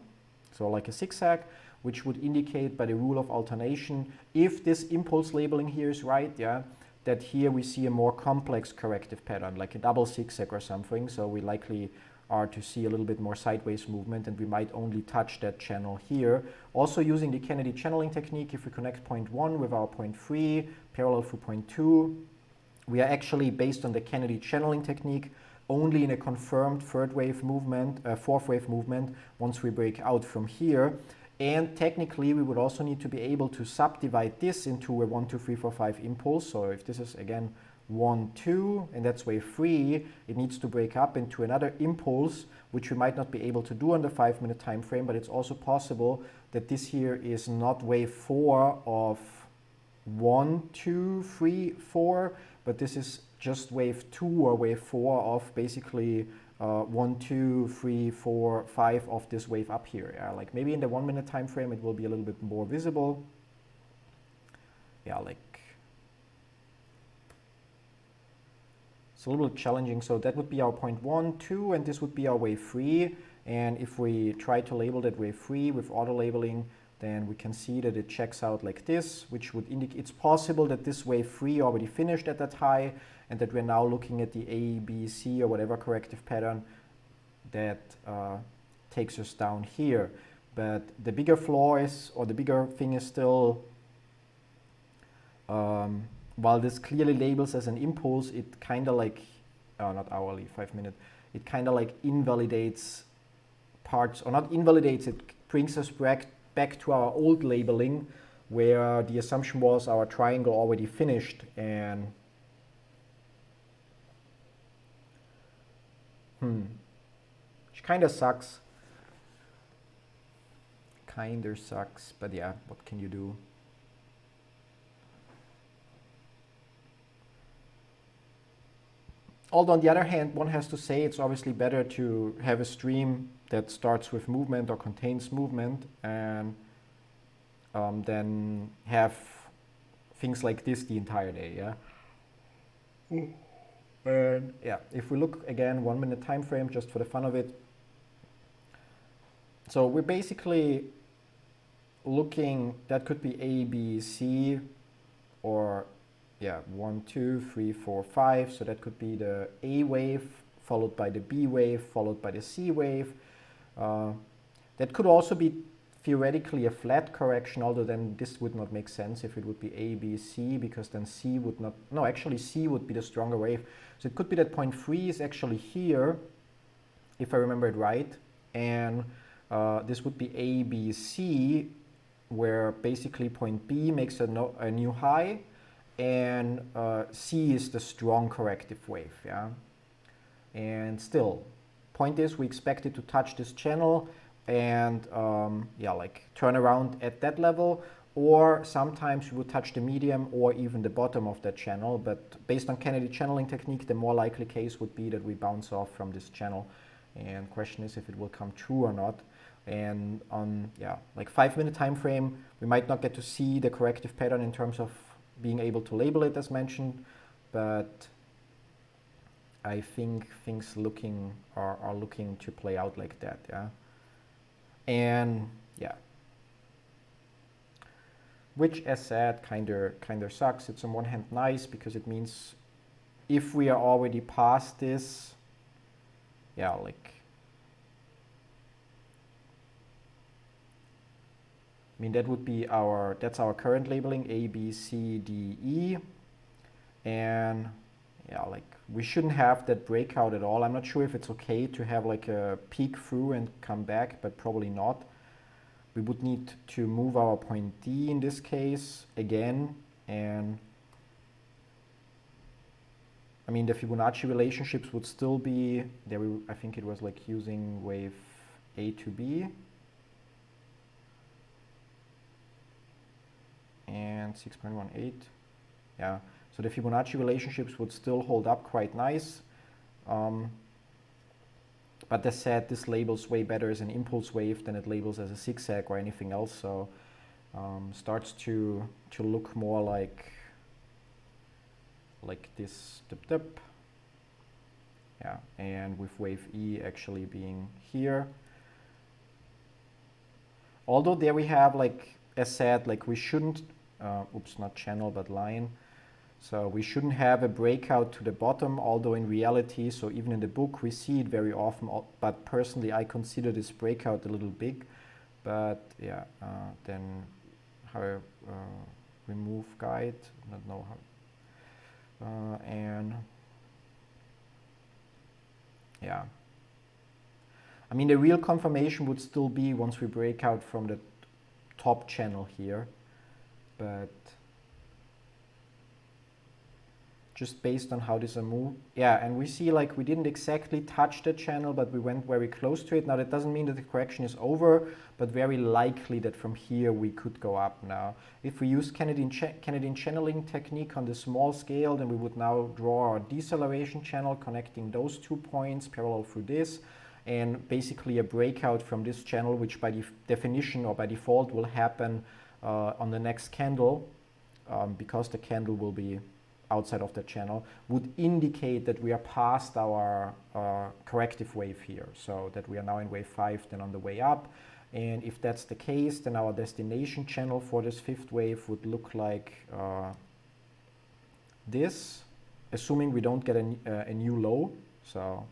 So like a zigzag, which would indicate by the rule of alternation, if this impulse labeling here is right, yeah, that here we see a more complex corrective pattern, like a double zigzag or something. So we likely are to see a little bit more sideways movement, and we might only touch that channel here. Also using the Kennedy channeling technique, if we connect point 1 with our point 3 parallel through point 2, we are actually, based on the Kennedy channeling technique, only in a confirmed third wave movement, fourth wave movement, once we break out from here. And technically, we would also need to be able to subdivide this into a 1, 2, 3, 4, 5 impulse. So if this is, again, 1, 2, and that's wave 3, it needs to break up into another impulse, which we might not be able to do on the 5-minute time frame, but it's also possible that this here is not wave 4 of 1, 2, 3, 4, but this is just wave 2 or wave 4 of basically 1, 2, 3, 4, 5 of this wave up here. Yeah, like maybe in the 1-minute time frame it will be a little bit more visible. Yeah, like it's a little bit challenging. So that would be our point 1, 2, and this would be our wave 3. And if we try to label that wave 3 with auto labeling, then we can see that it checks out like this, which would indicate it's possible that this wave 3 already finished at that high, and that we're now looking at the A, B, C, or whatever corrective pattern that takes us down here. But the bigger flaw is, or the bigger thing is still, while this clearly labels as an impulse, it kind of like not hourly, 5 minute. It kind of like invalidates parts, or not invalidates, it brings us back to our old labeling where the assumption was our triangle already finished, and which kind of sucks. Kinda sucks, but yeah, what can you do? Although on the other hand, one has to say it's obviously better to have a stream that starts with movement or contains movement, and then have things like this the entire day, yeah? And yeah, if we look again, 1 minute time frame, just for the fun of it. So we're basically looking, that could be A, B, C, or yeah, 1, 2, 3, 4, 5. So that could be the A wave, followed by the B wave, followed by the C wave. That could also be theoretically a flat correction, although then this would not make sense if it would be A, B, C, because then C would not, no, actually C would be the stronger wave. So it could be that point 3 is actually here, if I remember it right, and this would be A, B, C, where basically point B makes a new high, and C is the strong corrective wave, yeah? And still, point is we expect it to touch this channel and yeah, like turn around at that level, or sometimes we would touch the medium or even the bottom of that channel, but based on Kennedy channeling technique, the more likely case would be that we bounce off from this channel, and question is if it will come true or not. And on, yeah, like 5 minute time frame, we might not get to see the corrective pattern in terms of being able to label it as mentioned, but I think things are looking to play out like that, yeah. And yeah, which as said kind of sucks. It's on one hand nice because it means if we are already past this, yeah, like, I mean, that would be that's our current labeling, A, B, C, D, E. And yeah, like we shouldn't have that breakout at all. I'm not sure if it's okay to have like a peek through and come back, but probably not. We would need to move our point D in this case again. And I mean, the Fibonacci relationships would still be there. I think it was like using wave A to B. And 6.18, yeah. So the Fibonacci relationships would still hold up quite nice. But as said, this labels way better as an impulse wave than it labels as a zigzag or anything else. So starts to look more like this dip dip. Yeah, and with wave E actually being here. Although there we have, like as said, like we shouldn't, oops, not channel but line. So we shouldn't have a breakout to the bottom, although in reality, so even in the book, we see it very often, but personally I consider this breakout a little big. But yeah, then how remove guide, not know how, and yeah. I mean, the real confirmation would still be once we break out from the top channel here, but just based on how this a move. Yeah, and we see like we didn't exactly touch the channel, but we went very close to it. Now that doesn't mean that the correction is over, but very likely that from here we could go up now. If we use Canadian channeling technique on the small scale, then we would now draw our deceleration channel connecting those 2 points parallel through this, and basically a breakout from this channel, which by definition or by default will happen on the next candle, because the candle will be outside of the channel, would indicate that we are past our corrective wave here, so that we are now in wave 5, then on the way up. And if that's the case, then our destination channel for this 5th wave would look like this, assuming we don't get a new low. So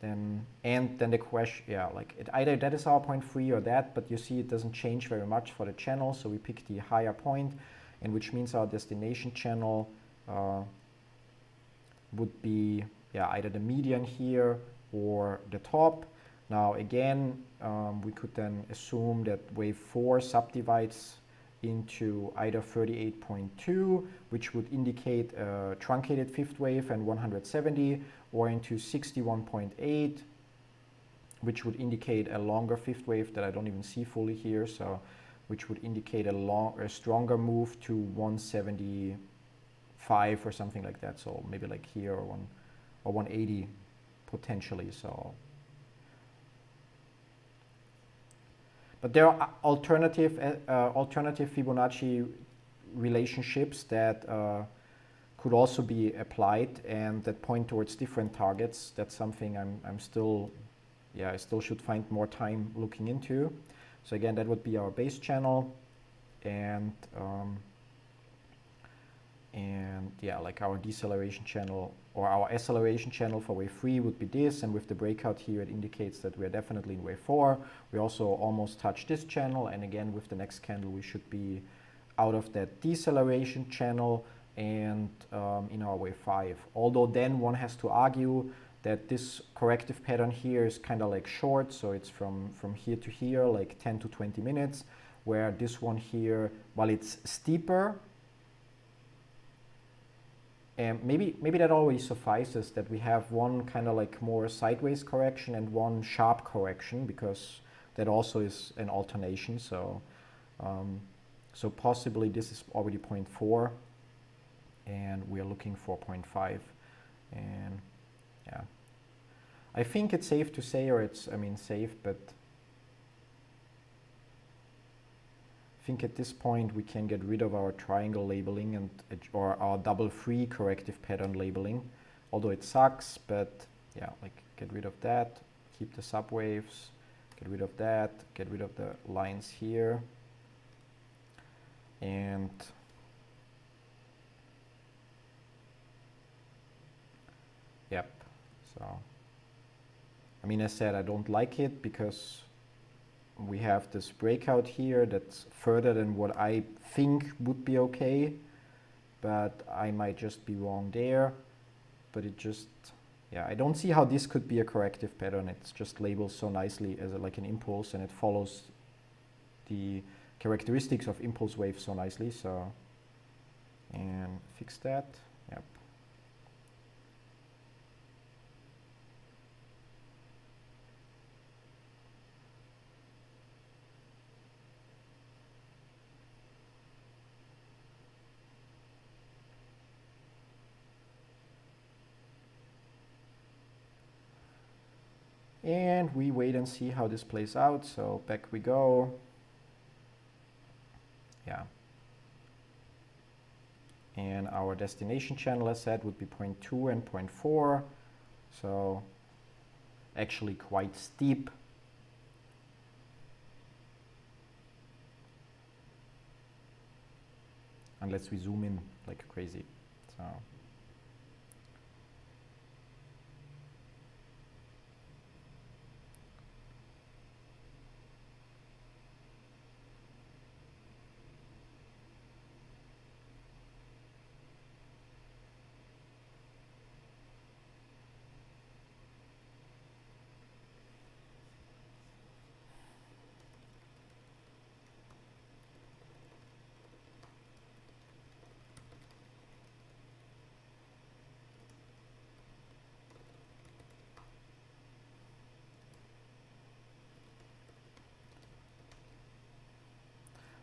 then the question, yeah, like either that is our point 3 or that, but you see it doesn't change very much for the channel, so we pick the higher point, and which means our destination channel would be either the median here or the top. Now again, we could then assume that wave 4 subdivides into either 38.2, which would indicate a truncated fifth wave, and 170, or into 61.8, which would indicate a longer fifth wave that I don't even see fully here, so which would indicate a stronger move to 175 or something like that. So maybe like here, or 180 potentially. So, but there are alternative Fibonacci relationships that could also be applied and that point towards different targets. That's something I still should find more time looking into. So again, that would be our base channel, and like our deceleration channel or our acceleration channel for wave 3 would be this, and with the breakout here it indicates that we're definitely in wave 4. We also almost touched this channel, and again with the next candle we should be out of that deceleration channel and in our wave 5. Although then one has to argue that this corrective pattern here is kind of like short, so it's from here to here, like 10 to 20 minutes, where this one here, while it's steeper, and maybe that already suffices, that we have one kind of like more sideways correction and one sharp correction, because that also is an alternation. So so possibly this is already 0.4 and we're looking for 0.5, and yeah, I think it's safe to say, or it's, I mean safe, but I think at this point we can get rid of our triangle labeling and or our double free corrective pattern labeling, although it sucks, but yeah, like get rid of that, keep the subwaves, get rid of that, get rid of the lines here, and yep. So I mean, as I said, I don't like it because we have this breakout here that's further than what I think would be okay, but I might just be wrong there. But it just, yeah, I don't see how this could be a corrective pattern. It's just labeled so nicely as like an impulse, and it follows the characteristics of impulse waves so nicely. So, and fix that. Yep. And we wait and see how this plays out. So back we go. Yeah. And our destination channel, as said, would be 0.2 and 0.4. So actually quite steep. Unless we zoom in like crazy. So.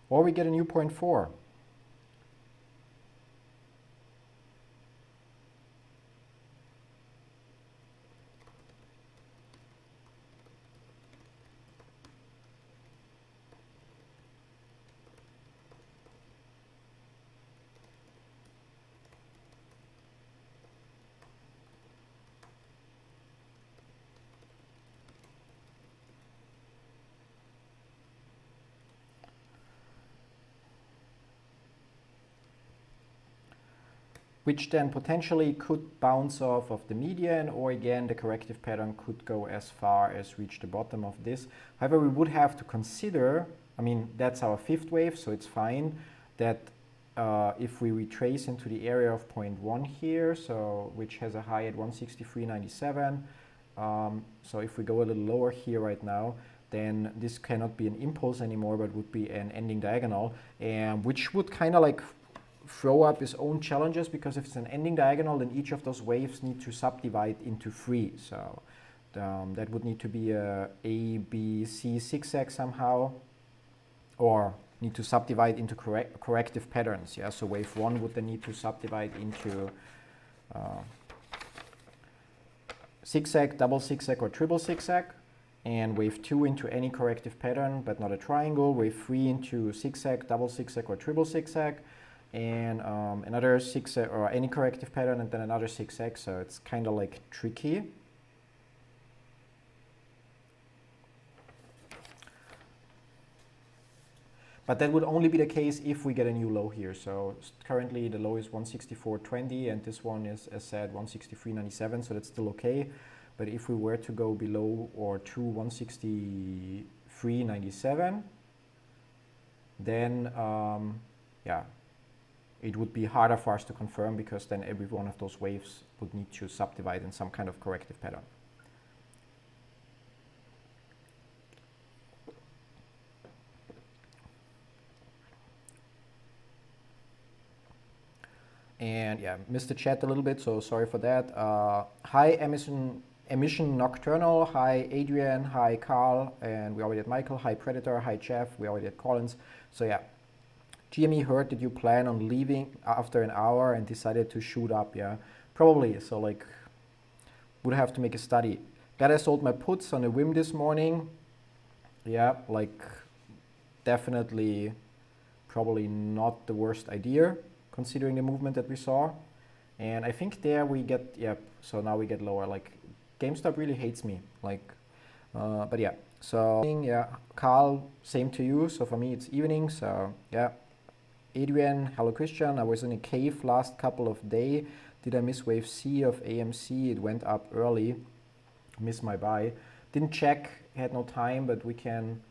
Or we get a new 0.4. Which then potentially could bounce off of the median, or again the corrective pattern could go as far as reach the bottom of this. However, we would have to consider, I mean, that's our fifth wave, so it's fine, that if we retrace into the area of point 1 here, so which has a high at 163.97, so if we go a little lower here right now, then this cannot be an impulse anymore, but would be an ending diagonal, and which would kind of like throw up its own challenges, because if it's an ending diagonal, then each of those waves need to subdivide into 3. So that would need to be a B, C zigzag somehow, or need to subdivide into corrective patterns. Yeah, so wave 1 would then need to subdivide into zigzag, double zigzag, or triple zigzag, and wave 2 into any corrective pattern, but not a triangle. Wave 3 into zigzag, double zigzag, or triple zigzag, and another zigzag or any corrective pattern, and then another zigzag. So it's kind of like tricky. But that would only be the case if we get a new low here. So currently the low is 164.20, and this one is, as said, 163.97, so that's still okay. But if we were to go below or to 163.97, then yeah, it would be harder for us to confirm, because then every one of those waves would need to subdivide in some kind of corrective pattern. And yeah, missed the chat a little bit, so sorry for that. Hi Emission Nocturnal, hi Adrian, hi Carl, and we already had Michael, hi Predator, hi Jeff, we already had Collins. So yeah, GME heard that you plan on leaving after an hour and decided to shoot up. Yeah, probably. So like, would have to make a study. Glad I sold my puts on a whim this morning. Yeah, like definitely probably not the worst idea, considering the movement that we saw. And I think there we get, yeah, so now we get lower. Like, GameStop really hates me. Like, but yeah, so yeah, Carl, same to you. So for me, it's evening. So yeah, Adrian, hello Christian. I was in a cave last couple of days. Did I miss wave C of AMC? It went up early. Missed my buy. Didn't check, had no time, but we can,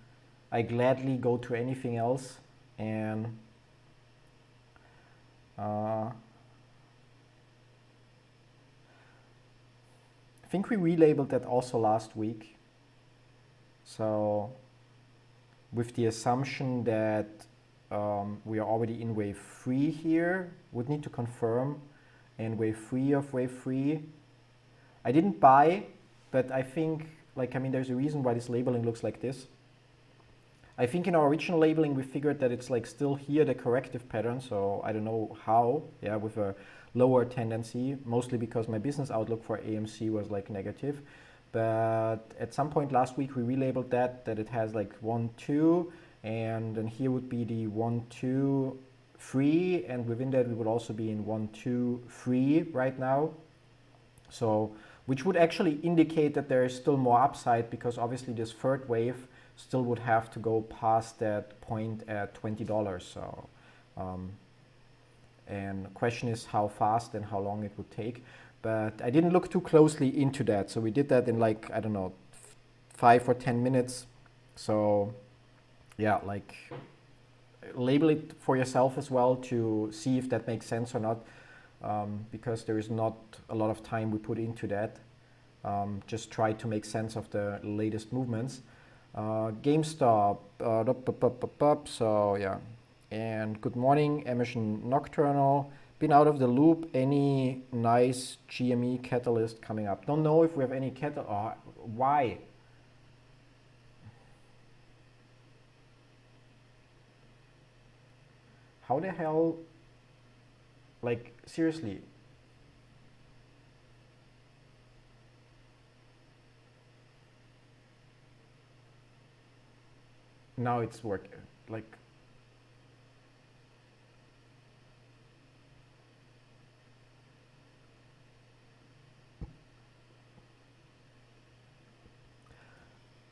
I gladly go to anything else. And I think we relabeled that also last week. So with the assumption that we are already in wave 3 here, would need to confirm, and wave 3 of wave 3. I didn't buy, but I think, like, I mean, there's a reason why this labeling looks like this. I think in our original labeling, we figured that it's like still here, the corrective pattern. So I don't know how, yeah, with a lower tendency, mostly because my business outlook for AMC was like negative. But at some point last week, we relabeled that it has like 1, 2, and then here would be the 1, 2, 3, and within that we would also be in 1, 2, 3 right now. So, which would actually indicate that there is still more upside, because obviously this third wave still would have to go past that point at $20. So, and the question is how fast and how long it would take. But I didn't look too closely into that. So we did that in like, I don't know, 5 or 10 minutes. So yeah, like label it for yourself as well to see if that makes sense or not. Because there is not a lot of time we put into that. Just try to make sense of the latest movements. GameStop, so yeah, and good morning, Emission Nocturnal. Been out of the loop. Any nice GME catalyst coming up? Don't know if we have any why? How the hell, like, seriously? Now it's working, like,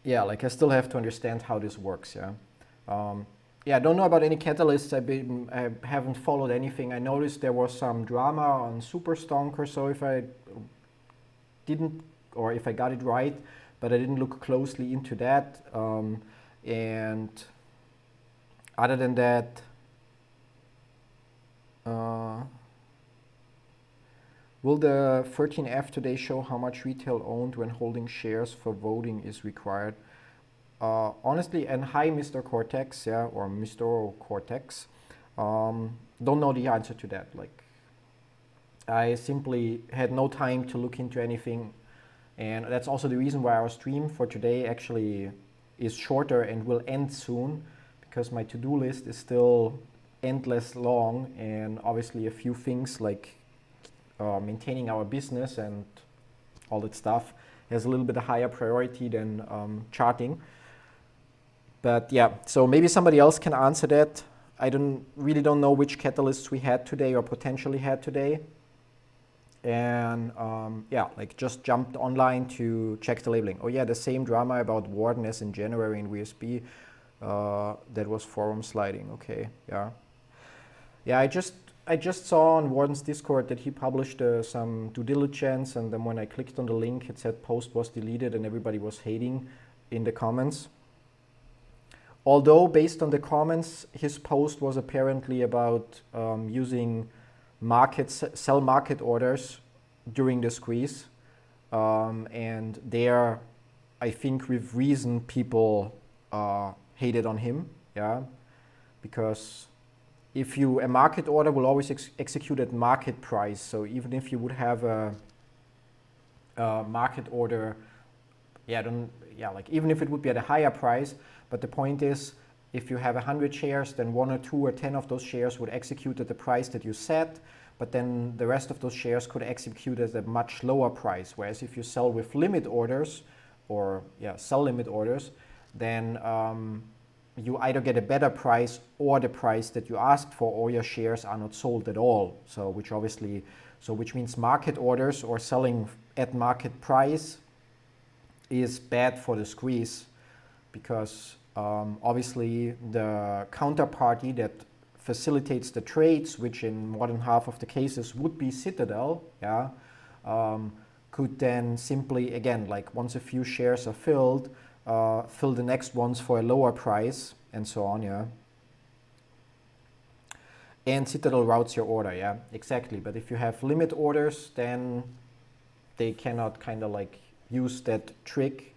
yeah, like I still have to understand how this works, yeah. Yeah, I don't know about any catalysts. I haven't followed anything. I noticed there was some drama on Super Stonker, so if I didn't, or if I got it right, but I didn't look closely into that. And other than that, Uh, will the 13F today show how much retail owned when holding shares for voting is required? Honestly, and hi, Mr. Cortex, yeah, or Mr. Cortex. Don't know the answer to that. Like, I simply had no time to look into anything, and that's also the reason why our stream for today actually is shorter and will end soon, because my to-do list is still endless long, and obviously a few things like maintaining our business and all that stuff has a little bit higher priority than charting. But yeah, so maybe somebody else can answer that. I really don't know which catalysts we had today or potentially had today. And yeah, like just jumped online to check the labeling. Oh yeah, the same drama about Warden as in January in WSB. That was forum sliding. Okay, yeah. Yeah, I just saw on Warden's Discord that he published some due diligence, and then when I clicked on the link, it said post was deleted and everybody was hating in the comments. Although based on the comments, his post was apparently about using sell market orders during the squeeze. And there, I think with reason, people hated on him, yeah, because a market order will always execute at market price. So even if you would have a market order, like even if it would be at a higher price, but the point is, if you have 100 shares, then 1 or 2 or 10 of those shares would execute at the price that you set, but then the rest of those shares could execute at a much lower price. Whereas if you sell with limit orders, or sell limit orders, then you either get a better price or the price that you asked for, or your shares are not sold at all. So which means market orders or selling at market price is bad for the squeeze, because obviously the counterparty that facilitates the trades, which in more than half of the cases would be Citadel, could then simply, again, like once a few shares are filled, fill the next ones for a lower price and so on, yeah. And Citadel routes your order, yeah, exactly. But if you have limit orders, then they cannot kind of like use that trick.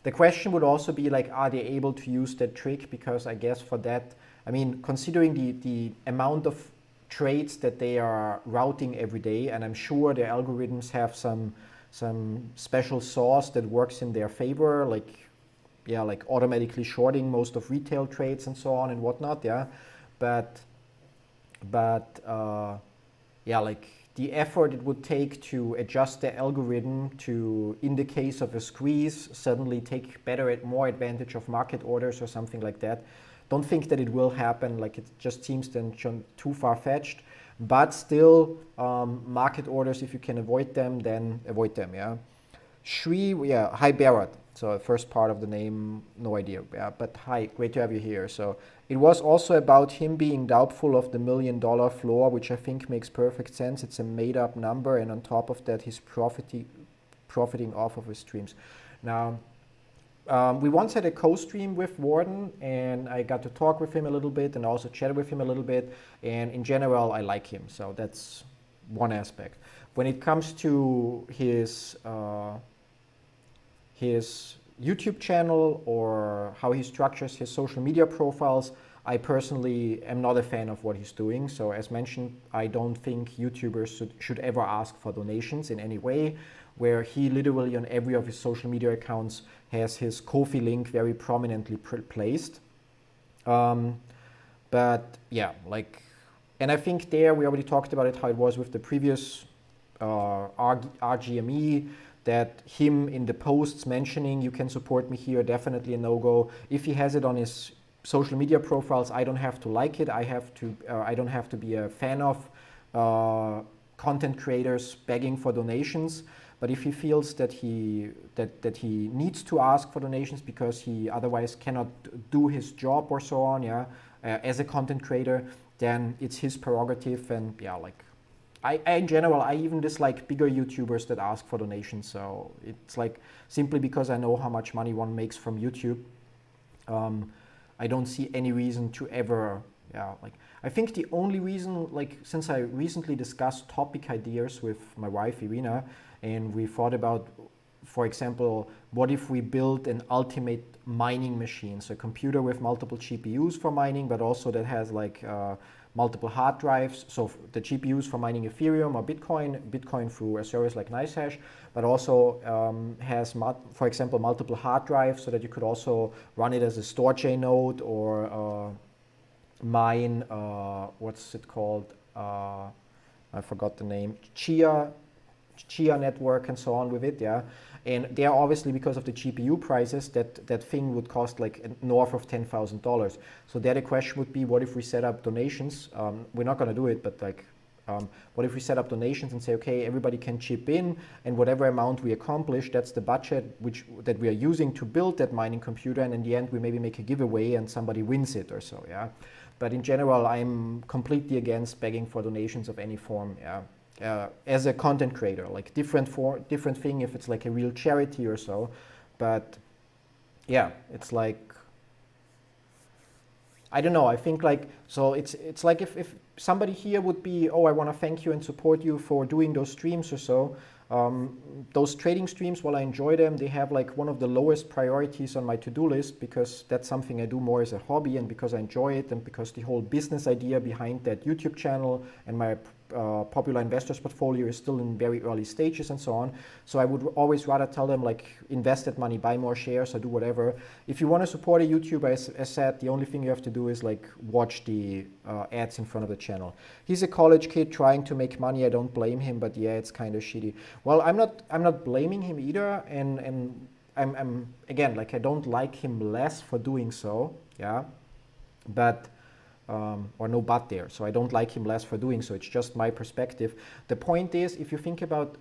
The question would also be like, are they able to use that trick? Because I guess for that, I mean, considering the amount of trades that they are routing every day, and I'm sure their algorithms have some special sauce that works in their favor, like automatically shorting most of retail trades and so on and whatnot, yeah. But like the effort it would take to adjust the algorithm to, in the case of a squeeze, suddenly take more advantage of market orders or something like that. Don't think that it will happen. Like, it just seems then too far-fetched. But still, market orders, if you can avoid them, then avoid them, yeah. Shri, hi Bharat. So first part of the name, no idea. Yeah, but hi, great to have you here. So it was also about him being doubtful of the $1 million floor, which I think makes perfect sense. It's a made-up number, and on top of that, he's profiting off of his streams. Now, we once had a co-stream with Warden, and I got to talk with him a little bit and also chat with him a little bit. And in general, I like him. So that's one aspect. When it comes to his YouTube channel or how he structures his social media profiles, I personally am not a fan of what he's doing. So as mentioned, I don't think YouTubers should ever ask for donations in any way, where he literally on every of his social media accounts has his Ko-fi link very prominently placed. But yeah, like, and I think there we already talked about it, how it was with the previous RGME, that him in the posts mentioning you can support me here, definitely a no-go. If he has it on his social media profiles, I don't have to like it. I don't have to be a fan of content creators begging for donations. But if he feels that he needs to ask for donations because he otherwise cannot do his job or so on, as a content creator, then it's his prerogative. And like, I in general, I even dislike bigger YouTubers that ask for donations. So it's like, simply because I know how much money one makes from YouTube, I don't see any reason to ever Yeah, like I think the only reason, like since I recently discussed topic ideas with my wife Irina, and we thought about, for example, what if we build an ultimate mining machine, so a computer with multiple GPUs for mining, but also that has like multiple hard drives. So the GPUs for mining Ethereum or Bitcoin through a service like NiceHash, but also has, for example, multiple hard drives so that you could also run it as a store chain node or mine, what's it called? I forgot the name. Chia network and so on with it, yeah. And there, obviously, because of the GPU prices, that thing would cost like north of $10,000. So there the question would be, what if we set up donations? We're not going to do it, but like, what if we set up donations and say, okay, everybody can chip in, and whatever amount we accomplish, that's the budget that we are using to build that mining computer, and in the end, we maybe make a giveaway and somebody wins it or so, yeah. But in general, I'm completely against begging for donations of any form, yeah. As a content creator, like different thing if it's like a real charity or so, but yeah, it's like, I don't know, I think like, so it's like if somebody here would be, oh, I want to thank you and support you for doing those streams or so. Those trading streams, while I enjoy them, they have like one of the lowest priorities on my to-do list, because that's something I do more as a hobby and because I enjoy it, and because the whole business idea behind that YouTube channel and my popular investors portfolio is still in very early stages and so on. So I would always rather tell them like, invest that money, buy more shares or do whatever. If you want to support a YouTuber, as said, the only thing you have to do is like watch the ads in front of the channel. He's a college kid trying to make money. I don't blame him, but yeah, it's kind of shitty. Well, I'm not blaming him either, and I'm again, like, I don't like him less for doing so, yeah, but or no but there. So I don't like him less for doing so. It's just my perspective. The point is, if you think about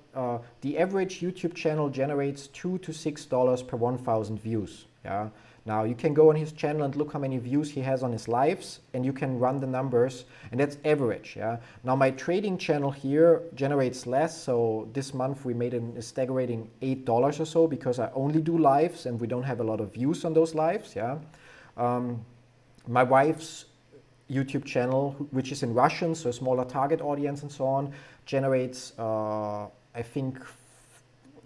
the average YouTube channel generates $2 to $6 per 1,000 views. Yeah. Now you can go on his channel and look how many views he has on his lives, and you can run the numbers, and that's average. Yeah. Now my trading channel here generates less. So this month we made a staggering $8 or so, because I only do lives and we don't have a lot of views on those lives. Yeah. My wife's YouTube channel, which is in Russian, so a smaller target audience and so on, generates, I think,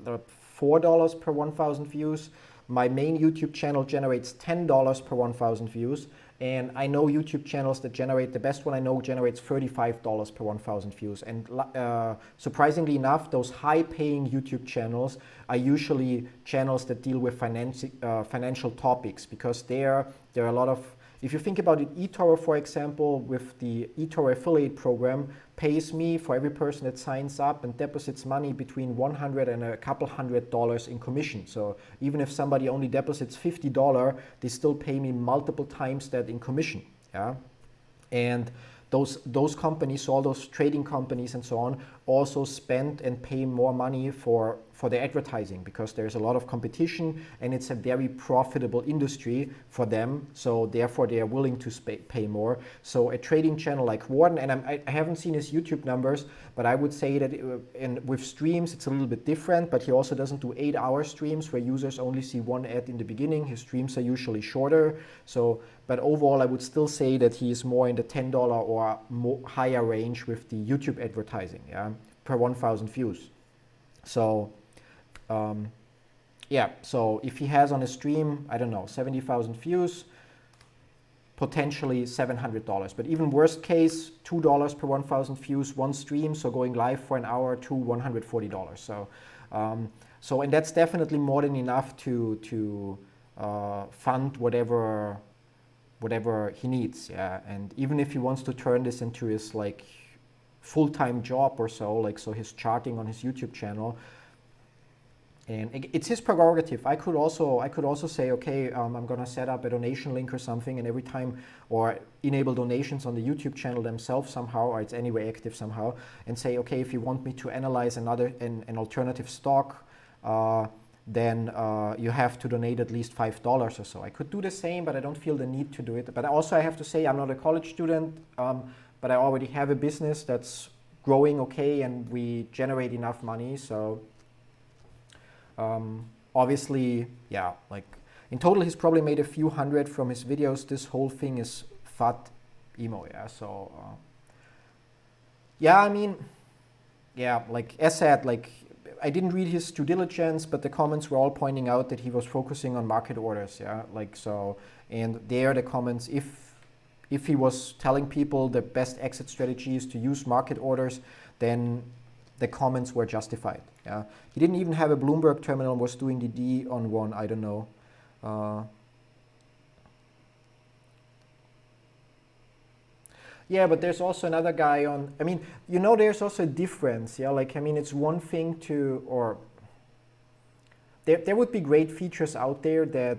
$4 per 1,000 views. My main YouTube channel generates $10 per 1,000 views. And I know YouTube channels that generate, the best one I know generates $35 per 1,000 views. And surprisingly enough, those high-paying YouTube channels are usually channels that deal with financial topics, because there are a lot of, if you think about it, eToro, for example, with the eToro affiliate program, pays me for every person that signs up and deposits money between $100 and a couple $100 in commission. So even if somebody only deposits $50, they still pay me multiple times that in commission. Yeah, and those companies, all those trading companies and so on, also spend and pay more money for their advertising, because there's a lot of competition and it's a very profitable industry for them. So therefore they are willing to pay more. So a trading channel like Warden, and I haven't seen his YouTube numbers, but I would say that with streams it's a little bit different, but he also doesn't do 8-hour streams where users only see one ad in the beginning. His streams are usually shorter. So, but overall I would still say that he is more in the $10 or more higher range with the YouTube advertising, yeah, per 1,000 views. So yeah, so if he has on a stream, I don't know, 70,000 views, potentially $700. But even worst case, $2 per 1,000 views, one stream, so going live for an hour to $140. So and that's definitely more than enough to fund whatever he needs. Yeah, and even if he wants to turn this into his like full-time job or so, like so he's charting on his YouTube channel. And it's his prerogative. I could also say, okay, I'm gonna set up a donation link or something, and every time, or enable donations on the YouTube channel themselves somehow, or it's anyway active somehow, and say, okay, if you want me to analyze an alternative stock, then you have to donate at least $5 or so. I could do the same, but I don't feel the need to do it. But also I have to say, I'm not a college student, but I already have a business that's growing okay, and we generate enough money. So obviously, yeah, like in total he's probably made a few hundred from his videos. This whole thing is FUD emo. Yeah, so yeah, I mean, yeah, like as said, like I didn't read his due diligence, but the comments were all pointing out that he was focusing on market orders. Yeah, like so, and there the comments, if he was telling people the best exit strategy is to use market orders, then the comments were justified. Yeah, he didn't even have a Bloomberg terminal, was doing the D on one. I don't know. Yeah, but there's also another guy on. I mean, you know, there's also a difference. Yeah, like I mean, it's one thing to, or there would be great features out there that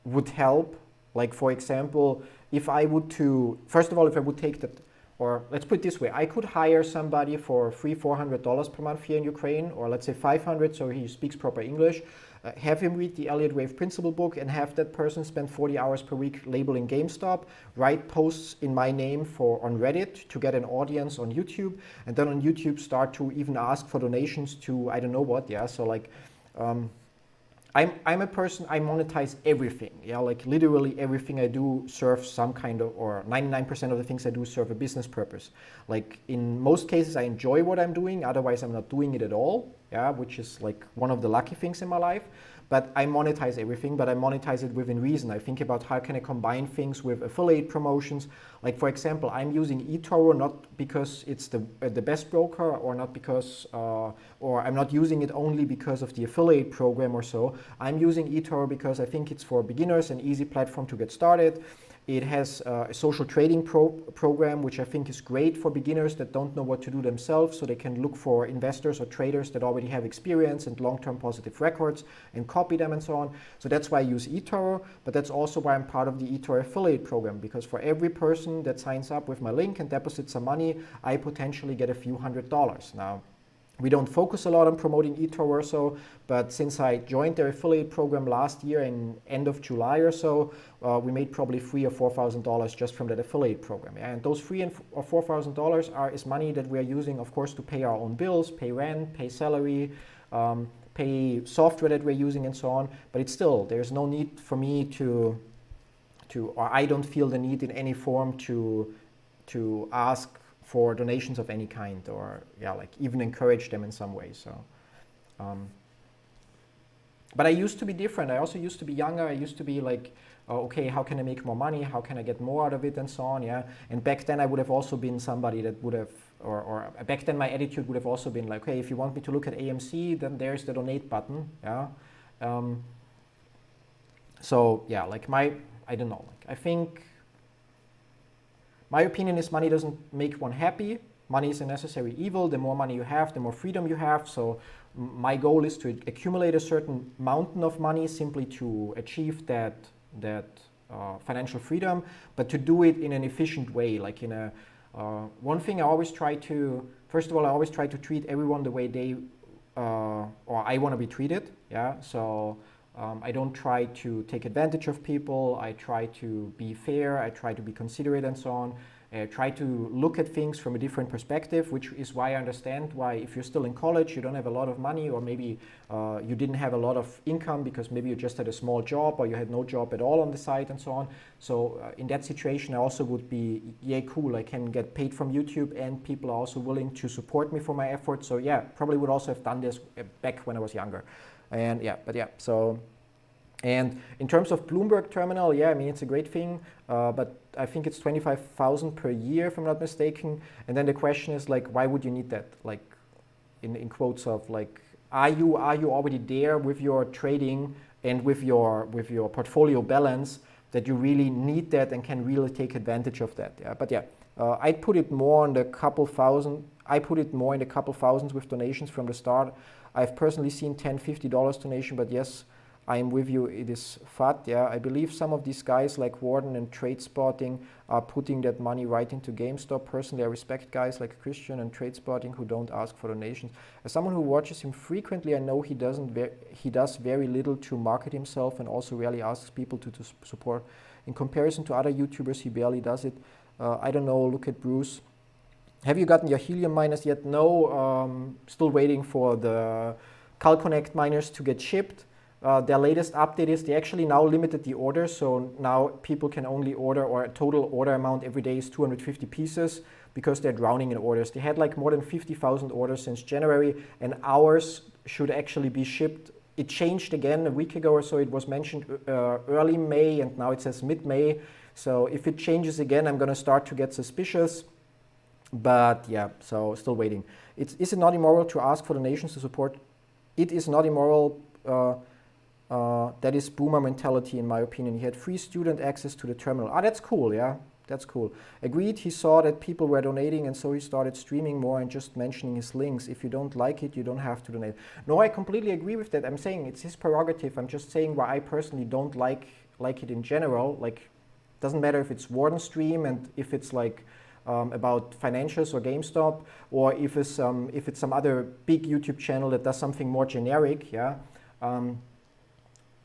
would help. Like for example, if I would to, first of all, if I would take that, or let's put it this way, I could hire somebody for $300-400 per month here in Ukraine, or let's say 500, so he speaks proper English, have him read the Elliott Wave Principle book, and have that person spend 40 hours per week labeling GameStop, write posts in my name on Reddit to get an audience on YouTube, and then on YouTube start to even ask for donations to I don't know what. Yeah, so like I'm a person, I monetize everything. Yeah, like literally everything I do serves some kind of, or 99% of the things I do serve a business purpose. Like in most cases I enjoy what I'm doing, otherwise I'm not doing it at all. Yeah, which is like one of the lucky things in my life. But I monetize everything, but I monetize it within reason. I think about how can I combine things with affiliate promotions. Like for example, I'm using eToro not because it's the best broker, or not because, or I'm not using it only because of the affiliate program or so. I'm using eToro because I think it's for beginners, an easy platform to get started. It has a social trading program, which I think is great for beginners that don't know what to do themselves, so they can look for investors or traders that already have experience and long-term positive records and copy them and so on. So that's why I use eToro, but that's also why I'm part of the eToro affiliate program, because for every person that signs up with my link and deposits some money, I potentially get a few $100s. Now, we don't focus a lot on promoting eToro or so, but since I joined their affiliate program last year in end of July or so, we made probably $3,000 or $4,000 just from that affiliate program. Yeah? And those $3,000 or $4,000 is money that we are using, of course, to pay our own bills, pay rent, pay salary, pay software that we're using, and so on. But it's still, there's no need for me to, or I don't feel the need in any form to ask for donations of any kind, or yeah, like even encourage them in some way. So, but I used to be different. I also used to be younger. I used to be like, okay, how can I make more money? How can I get more out of it, and so on. Yeah, and back then I would have also been somebody that would have, or back then my attitude would have also been like, okay, if you want me to look at AMC, then there's the donate button. Yeah. So yeah, like I don't know. Like I think. My opinion is money doesn't make one happy. Money is a necessary evil. The more money you have, the more freedom you have. So my goal is to accumulate a certain mountain of money simply to achieve that financial freedom, but to do it in an efficient way. Like in a one thing I always try to, first of all, I always try to treat everyone the way they or I want to be treated. Yeah. So. I don't try to take advantage of people. I try to be fair. I try to be considerate and so on. I try to look at things from a different perspective, which is why I understand why if you're still in college, you don't have a lot of money, or maybe you didn't have a lot of income because maybe you just had a small job, or you had no job at all on the side and so on. So in that situation, I also would be, yeah, cool, I can get paid from YouTube and people are also willing to support me for my efforts. So yeah, probably would also have done this back when I was younger. And yeah, but yeah, so, and in terms of Bloomberg terminal, yeah, I mean, it's a great thing, but I think it's 25,000 per year, if I'm not mistaken. And then the question is like, why would you need that? Like, in quotes of like, are you already there with your trading and with your portfolio balance that you really need that and can really take advantage of that? Yeah, but yeah, I'd put it more on the couple thousand. I put it more in the couple thousands with donations from the start. I've personally seen $10, $50 donation, but yes, I'm with you, it is fat. Yeah, I believe some of these guys like Warden and Trade Spotting are putting that money right into GameStop. Personally, I respect guys like Christian and Trade Spotting who don't ask for donations. As someone who watches him frequently, I know he does very little to market himself and also rarely asks people to support. In comparison to other YouTubers, he barely does it. I don't know, look at Bruce. Have you gotten your helium miners yet? No, still waiting for the CalConnect miners to get shipped. their latest update is they actually now limited the orders, so now people can only order, or a total order amount every day is 250 pieces, because they're drowning in orders. They had like more than 50,000 orders since January, and ours should actually be shipped. It changed again a week ago or so. It was mentioned early May, and now it says mid-May. So if it changes again, I'm going to start to get suspicious. But yeah, so still waiting. Is it not immoral to ask for donations to support? It is not immoral. That is boomer mentality, in my opinion. He had free student access to the terminal. Ah, that's cool, yeah. That's cool. Agreed, he saw that people were donating, and so he started streaming more and just mentioning his links. If you don't like it, you don't have to donate. No, I completely agree with that. I'm saying it's his prerogative. I'm just saying why I personally don't like it in general. Like, doesn't matter if it's Warden Stream and if it's like about financials or GameStop, or if it's some other big YouTube channel that does something more generic, yeah.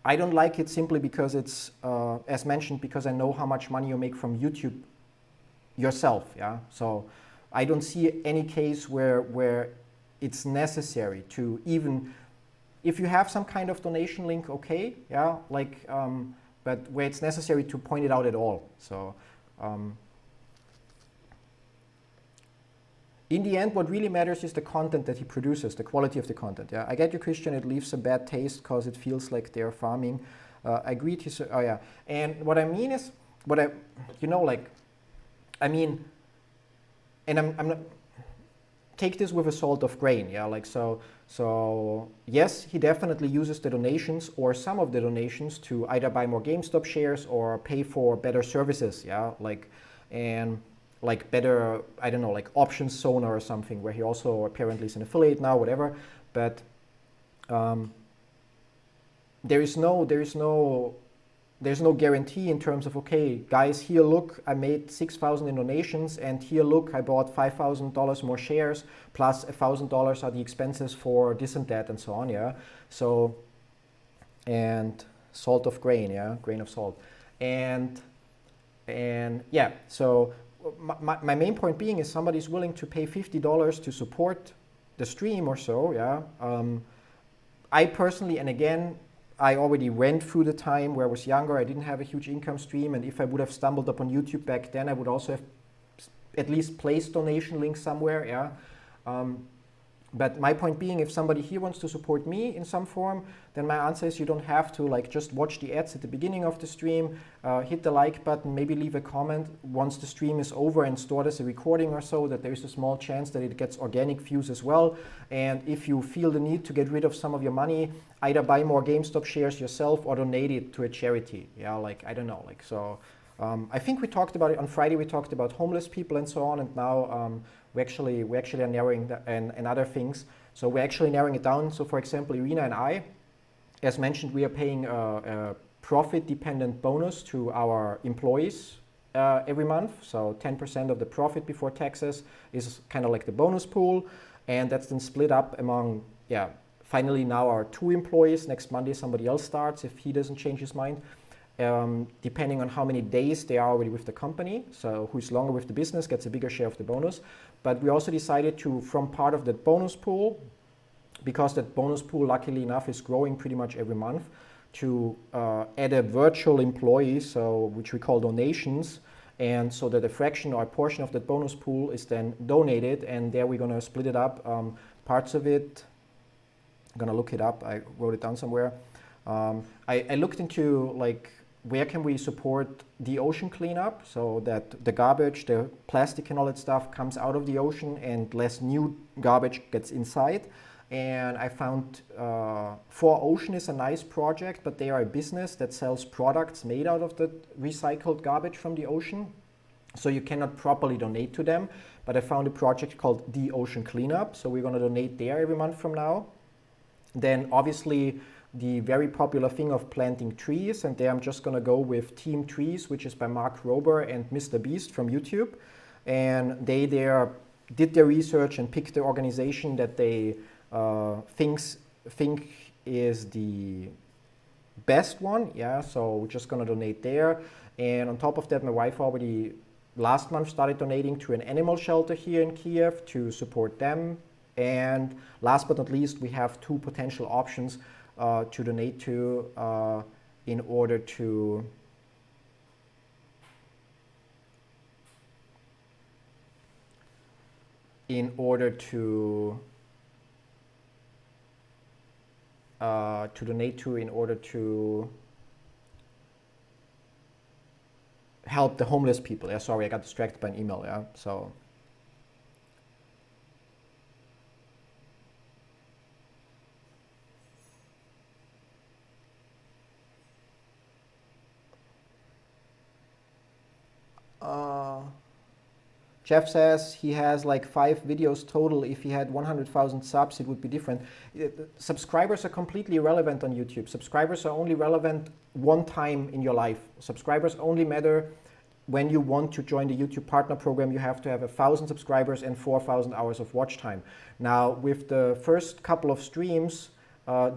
I don't like it simply because it's, as mentioned, because I know how much money you make from YouTube yourself, yeah? So I don't see any case where it's necessary to, even, if you have some kind of donation link, okay, yeah, like, but where it's necessary to point it out at all. So in the end, what really matters is the content that he produces, the quality of the content. Yeah, I get you, Christian. It leaves a bad taste because it feels like they're farming. I agreed. Oh yeah, and what I mean is, and I'm not, take this with a salt of grain. Yeah, like so yes, he definitely uses the donations or some of the donations to either buy more GameStop shares or pay for better services. Yeah, like better, I don't know, like Options Zona or something, where he also apparently is an affiliate now, whatever. But there is no guarantee in terms of, okay, guys, here look, I made 6,000 in donations, and here look, I bought $5,000 more shares, plus $1,000 are the expenses for this and that and so on, yeah. So, and salt of grain, yeah, grain of salt, and yeah, so. My main point being is somebody's willing to pay $50 to support the stream or so, yeah. I personally, and again, I already went through the time where I was younger, I didn't have a huge income stream, and if I would have stumbled upon YouTube back then, I would also have at least placed donation links somewhere, yeah. But my point being, if somebody here wants to support me in some form, then my answer is you don't have to like just watch the ads at the beginning of the stream, hit the like button, maybe leave a comment once the stream is over and stored as a recording or so, that there is a small chance that it gets organic views as well. And if you feel the need to get rid of some of your money, either buy more GameStop shares yourself or donate it to a charity. Yeah, like, I don't know, like, so I think we talked about it on Friday. We talked about homeless people and so on, and now we actually are narrowing and other things. So we're actually narrowing it down. So for example, Irina and I, as mentioned, we are paying a profit-dependent bonus to our employees every month. So 10% of the profit before taxes is kind of like the bonus pool, and that's then split up among, yeah, finally now our 2 employees. Next Monday somebody else starts if he doesn't change his mind. Depending on how many days they are already with the company. So who's longer with the business gets a bigger share of the bonus. But we also decided to, from part of that bonus pool, because that bonus pool, luckily enough, is growing pretty much every month, to add a virtual employee, so which we call donations, and so that a fraction or a portion of that bonus pool is then donated, and there we're going to split it up. Parts of it, I'm going to look it up. I wrote it down somewhere. I looked into like, where can we support the ocean cleanup, so that the garbage, the plastic and all that stuff comes out of the ocean and less new garbage gets inside. And I found 4Ocean is a nice project, but they are a business that sells products made out of the recycled garbage from the ocean. So you cannot properly donate to them. But I found a project called The Ocean Cleanup. So we're going to donate there every month from now. Then obviously the very popular thing of planting trees, and there I'm just going to go with Team Trees, which is by Mark Rober and Mr. Beast from YouTube. And they there did their research and picked the organization that they think is the best one. Yeah, so we're just going to donate there. And on top of that, my wife already last month started donating to an animal shelter here in Kiev to support them And last but not least, we have two potential options to donate to in order to donate to in order to help the homeless people. Yeah, sorry, I got distracted by an email. Yeah, so. Jeff says he has like 5 videos total. If he had 100,000 subs, it would be different. Subscribers are completely irrelevant on YouTube. Subscribers are only relevant one time in your life. Subscribers only matter when you want to join the YouTube partner program. You have to have 1,000 subscribers and 4,000 hours of watch time. Now, with the first couple of streams,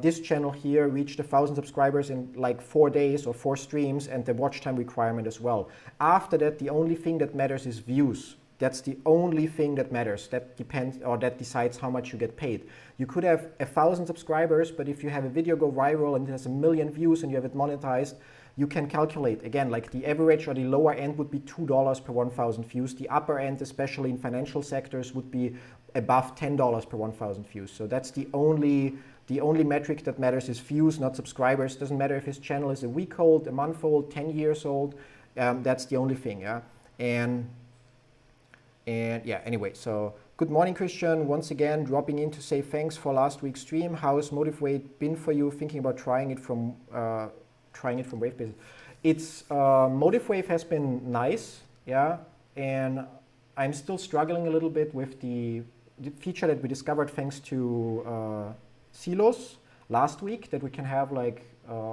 this channel here reached 1,000 subscribers in like 4 days or 4 streams, and the watch time requirement as well. After that, the only thing that matters is views. That's the only thing that matters. That depends, or that decides how much you get paid. You could have 1,000 subscribers, but if you have a video go viral and it has 1 million views and you have it monetized, you can calculate. Again, like the average or the lower end would be $2 per 1,000 views. The upper end, especially in financial sectors, would be above $10 per 1,000 views. So that's the only metric that matters is views, not subscribers. Doesn't matter if his channel is a week old, a month old, 10 years old. That's the only thing, yeah. And yeah, anyway, so good morning, Christian. Once again, dropping in to say thanks for last week's stream. How has Motivate been for you? Thinking about trying it from Wave Business. It's Motivate has been nice, yeah, and I'm still struggling a little bit with the feature that we discovered thanks to Silos last week, that we can have like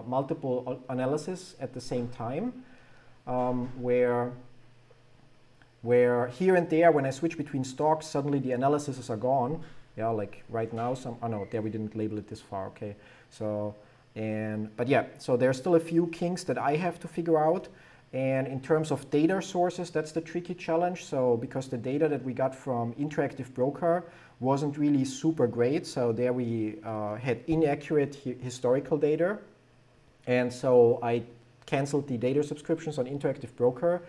multiple analysis at the same time, where here and there, when I switch between stocks, suddenly the analyses are gone. Yeah, like right now, oh no, there we didn't label it this far, okay. So, but yeah, so there's still a few kinks that I have to figure out. And in terms of data sources, that's the tricky challenge. So, because the data that we got from Interactive Broker wasn't really super great. So there we had inaccurate historical data. And so I canceled the data subscriptions on Interactive Broker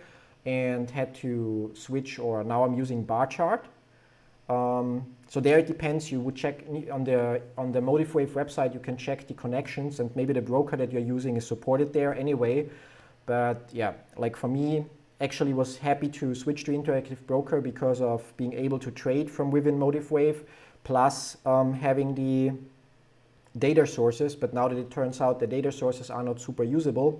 and had to switch, or now I'm using bar chart. So there it depends. You would check on the MotiveWave website. You can check the connections, and maybe the broker that you're using is supported there anyway. But yeah, like for me, actually was happy to switch to Interactive Broker because of being able to trade from within MotiveWave, plus having the data sources. But now that it turns out the data sources are not super usable,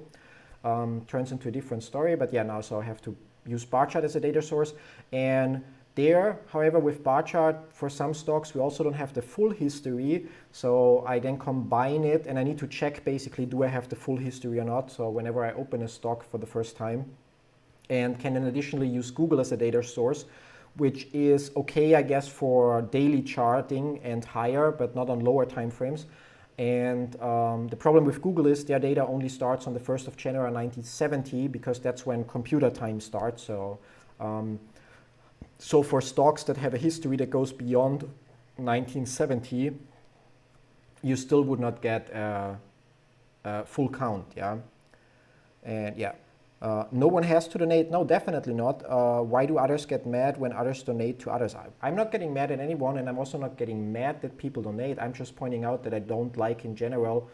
turns into a different story. But yeah, now so I have to use bar chart as a data source. And there, however, with bar chart, for some stocks, we also don't have the full history. So I then combine it, and I need to check basically, do I have the full history or not? So whenever I open a stock for the first time, and can then additionally use Google as a data source, which is okay, I guess, for daily charting and higher, but not on lower time frames. And the problem with Google is their data only starts on the 1st of January 1970, because that's when computer time starts. So, so for stocks that have a history that goes beyond 1970, you still would not get a full count, yeah? And yeah, no one has to donate. No, definitely not. Why do others get mad when others donate to others? I'm not getting mad at anyone, and I'm also not getting mad that people donate. I'm just pointing out that I don't like in general,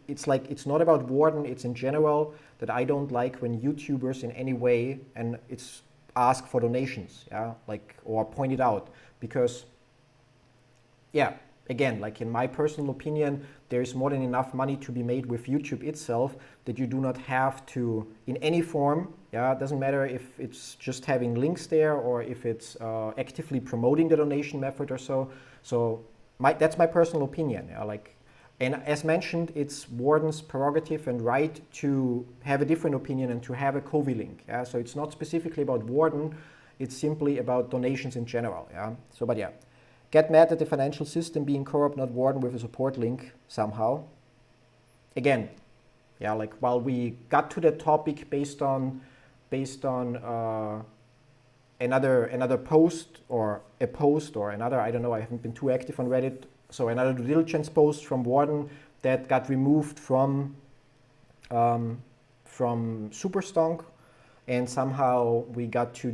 it's not about Warden, it's in general that I don't like when YouTubers in any way, and it's ask for donations, yeah, like, or point it out, because yeah, again, like in my personal opinion, there is more than enough money to be made with YouTube itself, that you do not have to, in any form, yeah, it doesn't matter if it's just having links there or if it's actively promoting the donation method or so. So that's my personal opinion, yeah, like, and as mentioned, it's Warden's prerogative and right to have a different opinion and to have a Covey link. Yeah? So it's not specifically about Warden, it's simply about donations in general. Yeah? So, but yeah, get mad at the financial system being corrupt, not Warden with a support link somehow. Again, yeah, like while we got to that topic based on another post or a post or another, I don't know, I haven't been too active on Reddit, so another due diligence post from Warden that got removed from Superstonk, and somehow we got to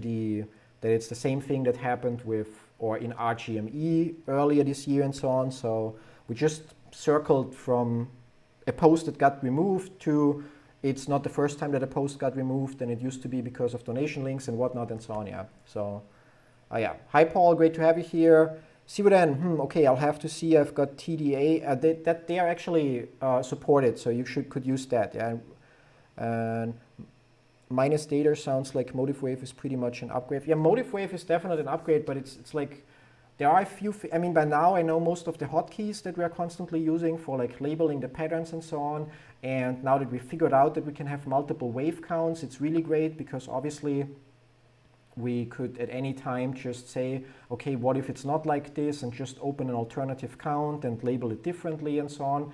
that it's the same thing that happened with, or in RGME earlier this year and so on. So we just circled from a post that got removed to it's not the first time that a post got removed, and it used to be because of donation links and whatnot and so on. Yeah. So, yeah. Hi Paul, great to have you here. See you then. Okay, I'll have to see. I've got TDA. They are actually supported, so you could use that. Yeah. And minus data sounds like MotiveWave is pretty much an upgrade. Yeah, MotiveWave is definitely an upgrade, but it's like there are a few. I mean, by now I know most of the hotkeys that we are constantly using for like labeling the patterns and so on. And now that we figured out that we can have multiple wave counts, it's really great because obviously we could at any time just say, okay, what if it's not like this, and just open an alternative count and label it differently and so on.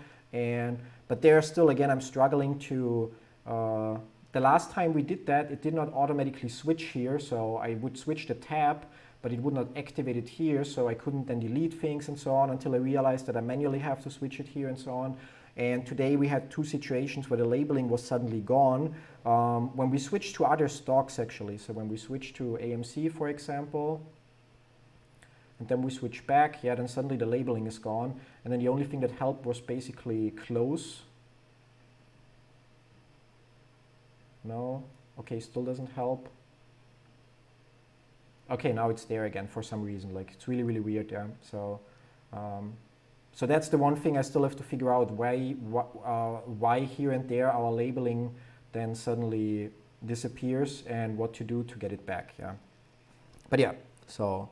But there still, again, I'm struggling to, the last time we did that, it did not automatically switch here. So I would switch the tab, but it would not activate it here. So I couldn't then delete things and so on until I realized that I manually have to switch it here and so on. And today we had two situations where the labeling was suddenly gone. When we switched to other stocks actually, so when we switched to AMC, for example, and then we switch back, yeah, then suddenly the labeling is gone. And then the only thing that helped was basically close. No, okay, still doesn't help. Okay, now it's there again for some reason, like it's really, really weird, yeah. So that's the one thing I still have to figure out, why here and there our labeling then suddenly disappears and what to do to get it back, yeah. But yeah, so,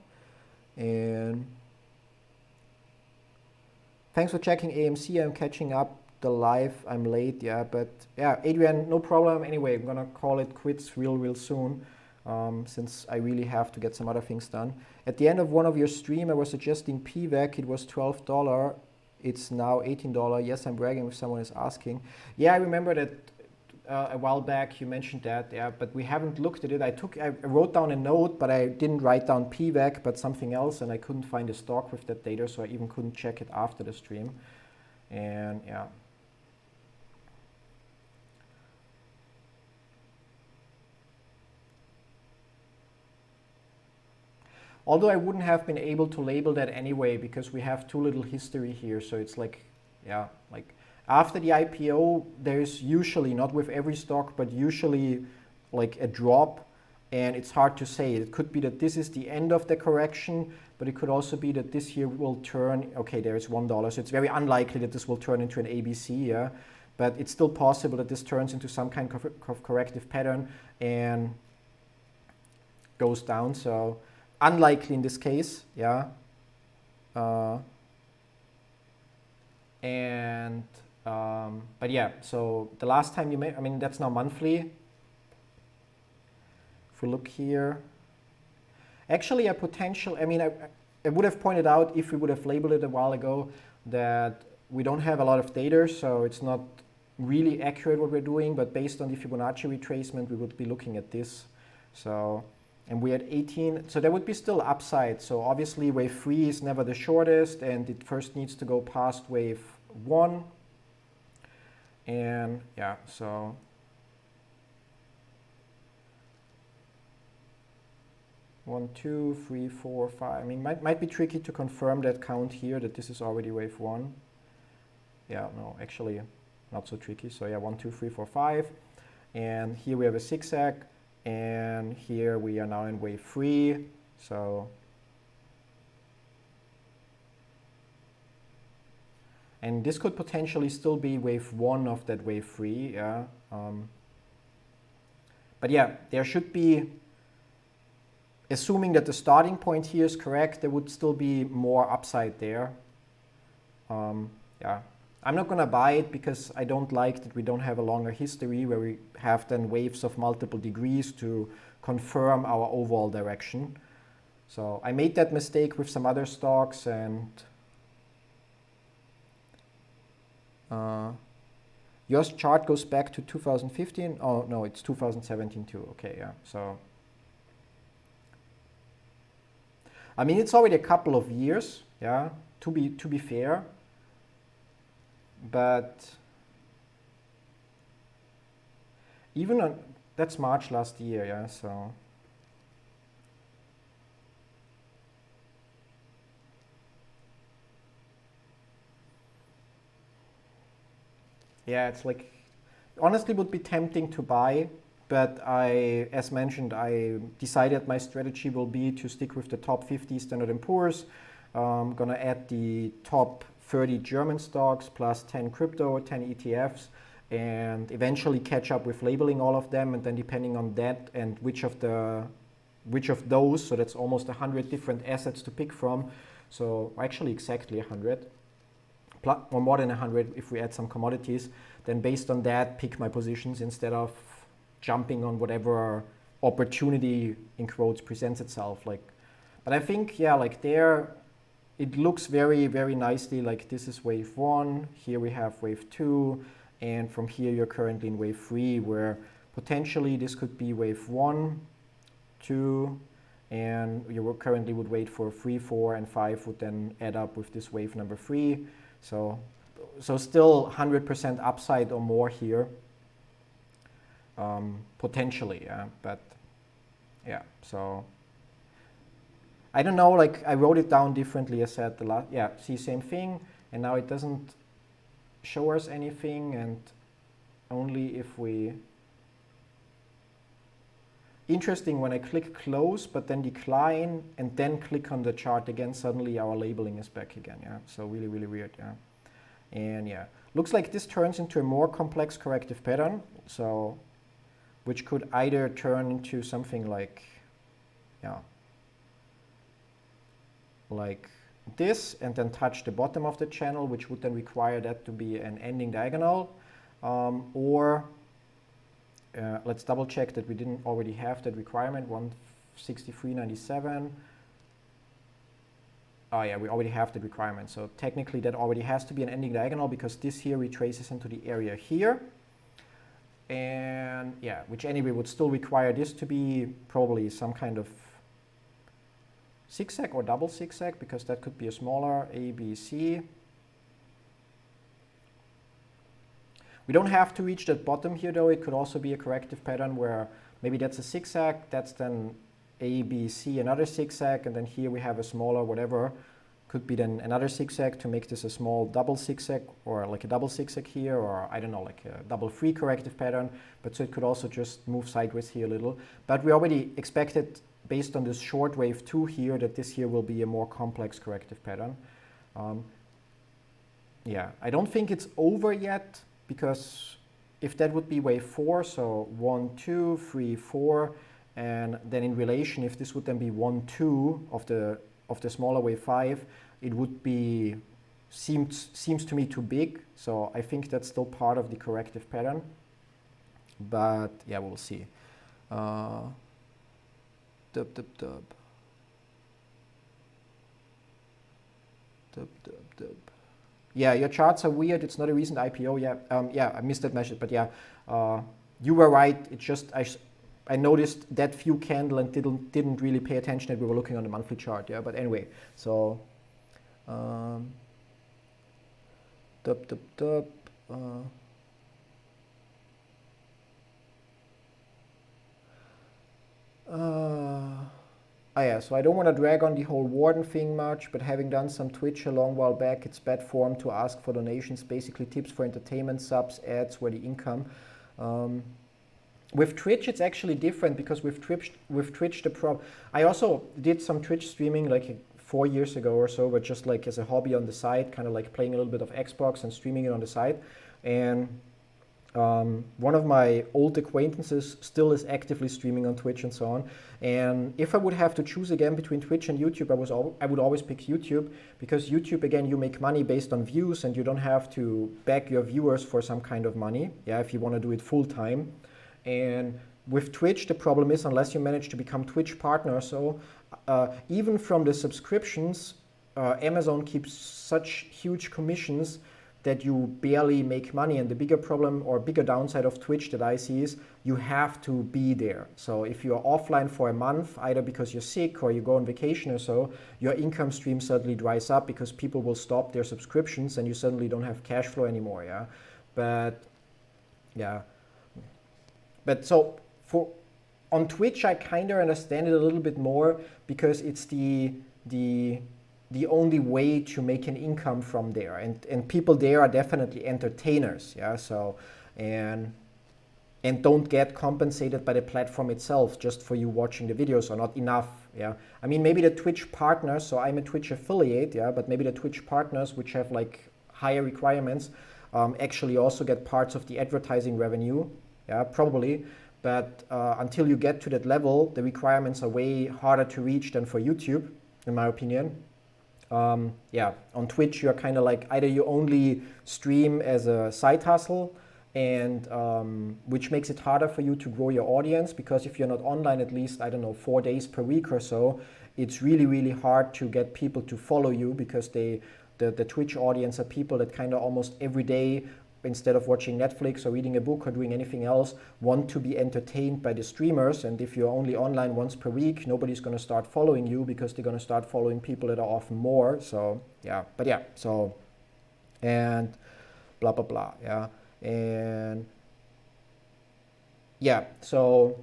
and thanks for checking AMC. I'm catching up the live. I'm late, yeah, but yeah, Adrian, no problem. Anyway, I'm gonna call it quits real soon. Since I really have to get some other things done. At the end of one of your stream, I was suggesting PVAC. It was $12. It's now $18. Yes, I'm bragging if someone is asking. Yeah, I remember that a while back you mentioned that. Yeah, but we haven't looked at it. I wrote down a note, but I didn't write down PVAC, but something else, and I couldn't find a stock with that data, so I even couldn't check it after the stream. And yeah. Although I wouldn't have been able to label that anyway because we have too little history here. So it's like, yeah, like after the IPO, there's usually, not with every stock, but usually like a drop, and it's hard to say. It could be that this is the end of the correction, but it could also be that this here will turn, okay, there is $1. So it's very unlikely that this will turn into an ABC, yeah, but it's still possible that this turns into some kind of corrective pattern and goes down. So unlikely in this case, yeah. But yeah, so the last time you made, I mean, that's now monthly. If we look here, actually a potential, I mean, I would have pointed out if we would have labeled it a while ago that we don't have a lot of data, so it's not really accurate what we're doing, but based on the Fibonacci retracement, we would be looking at this. So, and we're at 18, so there would be still upside. So obviously wave 3 is never the shortest, and it first needs to go past wave 1. And yeah, so one, two, three, four, five. I mean, might be tricky to confirm that count here, that this is already wave 1. Yeah, no, actually not so tricky. So yeah, 1, 2, 3, 4, 5. And here we have a zigzag. And here we are now in wave 3. So, and this could potentially still be wave 1 of that wave 3, yeah. But yeah, there should be, assuming that the starting point here is correct, there would still be more upside there. Yeah, I'm not gonna buy it because I don't like that we don't have a longer history where we have then waves of multiple degrees to confirm our overall direction. So I made that mistake with some other stocks, and your chart goes back to 2015. Oh no, it's 2017 too. Okay, yeah. So I mean, it's already a couple of years, yeah, to be fair, but even on, that's March last year, yeah, so. Yeah, it's like, honestly would be tempting to buy, but as mentioned, I decided my strategy will be to stick with the top 50 Standard & Poor's. I'm gonna add the top 30 German stocks plus 10 crypto, 10 ETFs, and eventually catch up with labeling all of them, and then depending on that and which of those, so that's almost 100 different assets to pick from, so actually exactly 100, or more than 100 if we add some commodities, then based on that pick my positions instead of jumping on whatever opportunity in quotes presents itself. Like, but I think, yeah, like there it looks very, very nicely. Like this is wave 1, here we have wave 2, and from here you're currently in wave 3, where potentially this could be wave 1, 2, and you currently would wait for 3, 4, and 5 would then add up with this wave number 3. So still 100% upside or more here, potentially, yeah. But yeah, so I don't know. Like I wrote it down differently. I said the last, yeah, see, same thing, and now it doesn't show us anything, and only if we. Interesting, when I click close but then decline and then click on the chart again, suddenly our labeling is back again, yeah. So really, really weird, yeah. And yeah, looks like this turns into a more complex corrective pattern, so which could either turn into something like, yeah, like this and then touch the bottom of the channel, which would then require that to be an ending diagonal, or let's double check that we didn't already have that requirement, 163.97. Oh yeah, we already have the requirement. So technically that already has to be an ending diagonal because this here retraces into the area here. And yeah, which anyway would still require this to be probably some kind of zigzag or double zigzag, because that could be a smaller A, B, C. We don't have to reach that bottom here though. It could also be a corrective pattern where maybe that's a zigzag, that's then A, B, C, another zigzag, and then here we have a smaller whatever. Could be then another zigzag to make this a small double zigzag, or like a double zigzag here, or I don't know, like a double free corrective pattern. But so it could also just move sideways here a little. But we already expected, based on this short wave 2 here, that this here will be a more complex corrective pattern. Yeah, I don't think it's over yet, because if that would be wave 4, so 1, 2, 3, 4, and then in relation, if this would then be 1, 2 of the smaller wave 5, it would be seems to me too big. So I think that's still part of the corrective pattern. But yeah, we'll see. Dub. Yeah, your charts are weird. It's not a recent IPO. Yeah, yeah, I missed that message, but yeah, you were right. It's just I noticed that few candle and didn't really pay attention that we were looking on the monthly chart. Yeah, but anyway, so yeah, so I don't want to drag on the whole Warden thing much, but having done some Twitch a long while back, it's bad form to ask for donations, basically tips for entertainment, subs, ads, where the income. With Twitch, it's actually different, because with Twitch I also did some Twitch streaming like 4 years ago or so, but just like as a hobby on the side, kind of like playing a little bit of Xbox and streaming it on the side. And one of my old acquaintances still is actively streaming on Twitch and so on. And if I would have to choose again between Twitch and YouTube, I would always pick YouTube, because YouTube, again, you make money based on views and you don't have to beg your viewers for some kind of money, yeah, if you want to do it full time. And with Twitch, the problem is, unless you manage to become Twitch partner, so even from the subscriptions, Amazon keeps such huge commissions that you barely make money. And the bigger problem or bigger downside of Twitch that I see is you have to be there. So if you're offline for a month, either because you're sick or you go on vacation or so, your income stream suddenly dries up because people will stop their subscriptions and you suddenly don't have cash flow anymore. Yeah, but yeah, but so on Twitch, I kind of understand it a little bit more because it's the only way to make an income from there, and people there are definitely entertainers. Yeah, so and don't get compensated by the platform itself just for you watching the videos, or not enough. Yeah, I mean, maybe the Twitch partners, so I'm a Twitch affiliate, yeah, but maybe the Twitch partners, which have like higher requirements, actually also get parts of the advertising revenue. Yeah, probably. But until you get to that level, the requirements are way harder to reach than for YouTube, in my opinion. Yeah, on Twitch, you're kind of like, either you only stream as a side hustle, and which makes it harder for you to grow your audience, because if you're not online at least, I don't know, 4 days per week or so, it's really, really hard to get people to follow you, because the Twitch audience are people that kind of almost every day, instead of watching Netflix or reading a book or doing anything else, want to be entertained by the streamers. And if you're only online once per week, nobody's going to start following you, because they're going to start following people that are often more. So yeah, but yeah, so, and blah blah blah. Yeah, and yeah, so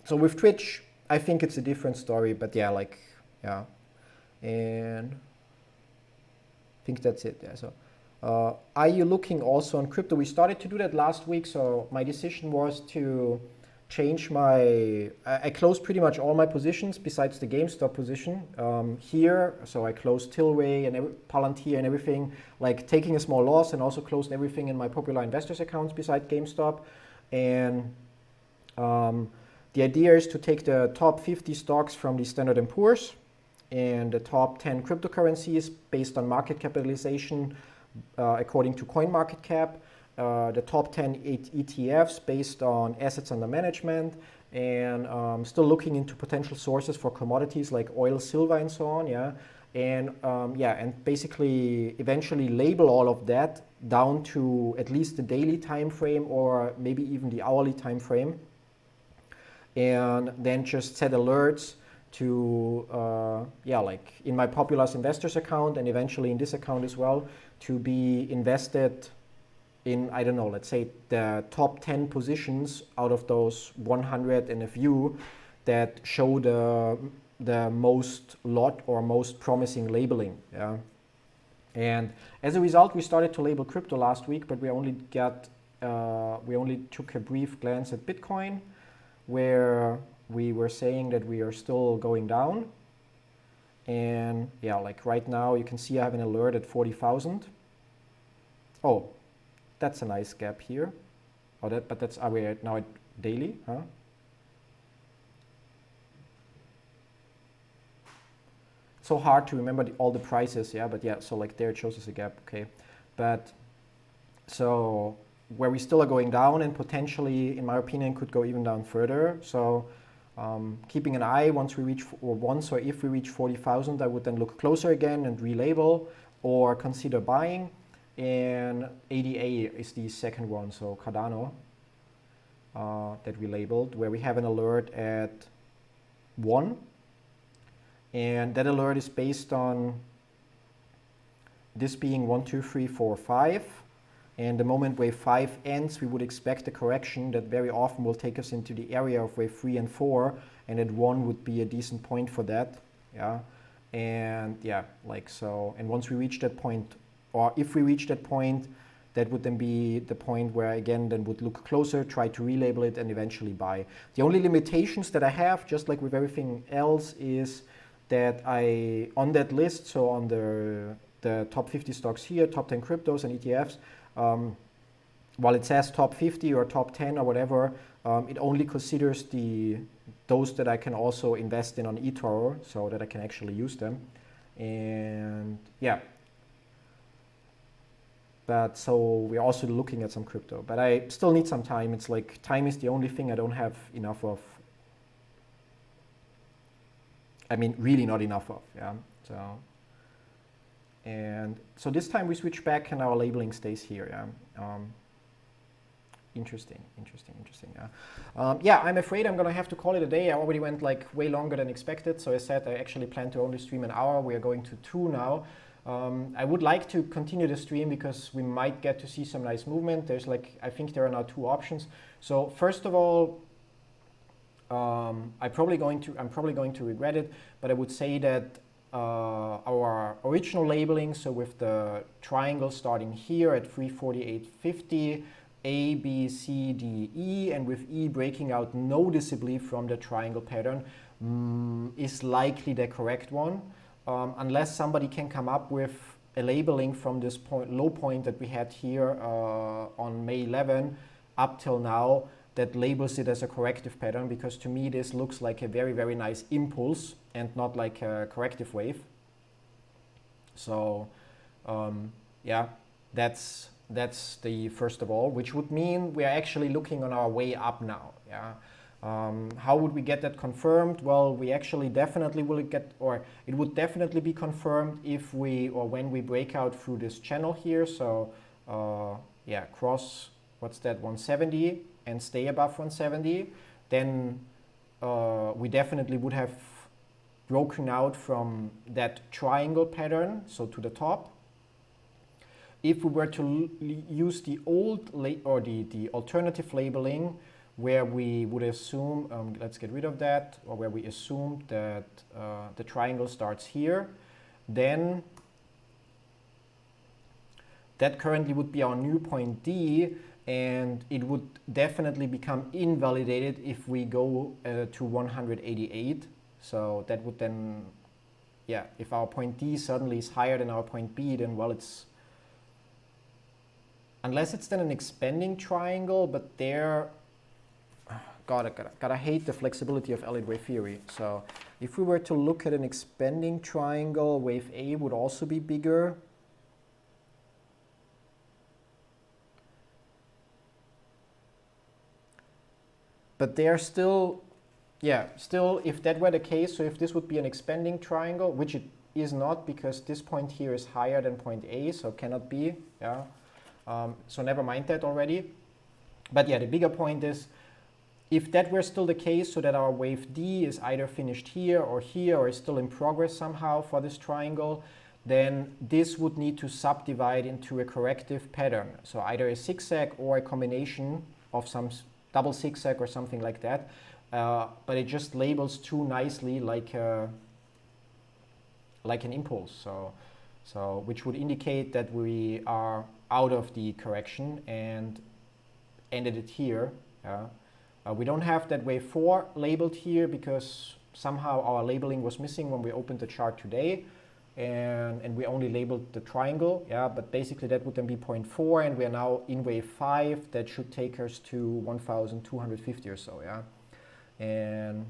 with Twitch, I think it's a different story. But yeah, like, yeah, and I think that's it. Yeah. So, are you looking also on crypto? We started to do that last week. So my decision was to change my. I closed pretty much all my positions besides the GameStop position here. So I closed Tilray and Palantir and everything, like taking a small loss, and also closed everything in my popular investors accounts besides GameStop. And the idea is to take the top 50 stocks from the Standard & Poor's and the top 10 cryptocurrencies based on market capitalization according to CoinMarketCap, the top 10 ETFs based on assets under management, and still looking into potential sources for commodities like oil, silver, and so on. Yeah, and and basically eventually label all of that down to at least the daily time frame, or maybe even the hourly time frame, and then just set alerts to like in my Populars Investors account, and eventually in this account as well, to be invested in, I don't know, let's say the top 10 positions out of those 100 and a few that show the most lot or most promising labeling. Yeah, and as a result, we started to label crypto last week, but we only took a brief glance at Bitcoin, where we were saying that we are still going down. And yeah, like right now you can see I have an alert at 40,000. Oh, that's a nice gap here. Oh, but that's, are we now at daily, huh? So hard to remember all the prices, yeah, but yeah, so like there it shows us a gap, okay. But so where we still are going down, and potentially, in my opinion, could go even down further. So keeping an eye, once or if we reach 40,000, I would then look closer again and relabel or consider buying. And ADA is the second one, so Cardano, that we labeled, where we have an alert at 1. And that alert is based on this being 1, 2, 3, 4, 5. And the moment wave 5 ends, we would expect a correction that very often will take us into the area of wave 3 and 4, and at 1 would be a decent point for that. Yeah, and yeah, like so. And once we reach that point, or if we reach that point, that would then be the point where again then would look closer, try to relabel it, and eventually buy. The only limitations that I have, just like with everything else, is that on that list, so on the top 50 stocks here, top 10 cryptos and ETFs, while it says top 50 or top 10 or whatever, it only considers those that I can also invest in on eToro, so that I can actually use them. And yeah, but so we're also looking at some crypto, but I still need some time. It's like time is the only thing I don't have enough of. I mean, really not enough of, yeah. So, And so this time we switch back and our labeling stays here. Yeah. Interesting. Yeah, I'm afraid I'm gonna have to call it a day. I already went like way longer than expected. So I said I actually plan to only stream an hour. We are going to 2 now. I would like to continue the stream because we might get to see some nice movement. There's like, I think there are now 2 options. So first of all, I'm probably going to regret it, but I would say that our original labeling, so with the triangle starting here at 348.50, A, B, C, D, E, and with E breaking out noticeably from the triangle pattern, is likely the correct one, unless somebody can come up with a labeling from this low point that we had here on May 11 up till now that labels it as a corrective pattern, because to me this looks like a very, very nice impulse and not like a corrective wave. So yeah, that's the first of all, which would mean we are actually looking on our way up now. Yeah. How would we get that confirmed? Well, we actually definitely will get, or it would definitely be confirmed if we, or when we break out through this channel here. So yeah, cross, what's that, 170 and stay above 170, then we definitely would have broken out from that triangle pattern, so to the top. If we were to use the old or the alternative labeling, where we would assume, let's get rid of that, or where we assume that the triangle starts here, then that currently would be our new point D, and it would definitely become invalidated if we go to 188. So that would then, yeah, if our point D suddenly is higher than our point B, then well, it's, unless it's then an expanding triangle, but there, gotta hate the flexibility of Elliott wave theory. So if we were to look at an expanding triangle, wave A would also be bigger. But they're still, yeah, still, if that were the case, so if this would be an expanding triangle, which it is not, because this point here is higher than point A, so cannot be, yeah. So never mind that already. But yeah, the bigger point is, if that were still the case, so that our wave D is either finished here, or is still in progress somehow for this triangle, then this would need to subdivide into a corrective pattern. So either a zigzag or a combination of some double zigzag or something like that. But it just labels too nicely like an impulse. So which would indicate that we are out of the correction and ended it here. We don't have that wave 4 labeled here because somehow our labeling was missing when we opened the chart today, and we only labeled the triangle. Yeah, but basically that would then be 0.4, and we are now in wave 5. That should take us to 1,250 or so. Yeah, and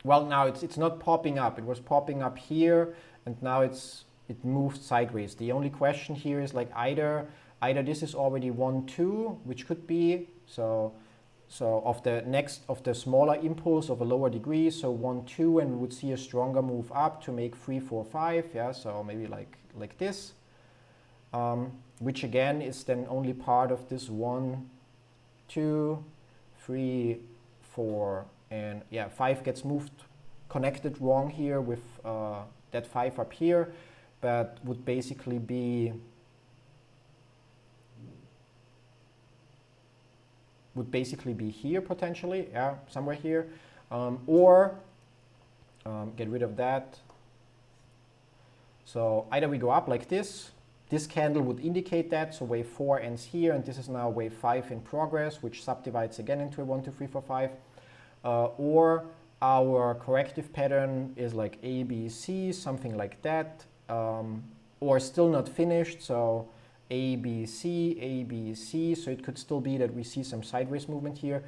well, now it's not popping up. It was popping up here, and now it moved sideways. The only question here is like either this is already 1, 2, which could be so of the smaller impulse of a lower degree, so 1, 2, and we would see a stronger move up to make 3, 4, 5. Yeah, so maybe like this, which again is then only part of this 1, 2, 3, 4, and yeah, 5 gets moved, connected wrong here with that 5 up here, but would basically be here potentially, yeah, somewhere here, or get rid of that. So either we go up like this candle would indicate that, so wave 4 ends here, and this is now wave 5 in progress, which subdivides again into a 1, 2, 3, 4, 5, or our corrective pattern is like A, B, C, something like that, or still not finished, so A, B, C, A, B, C, so it could still be that we see some sideways movement here.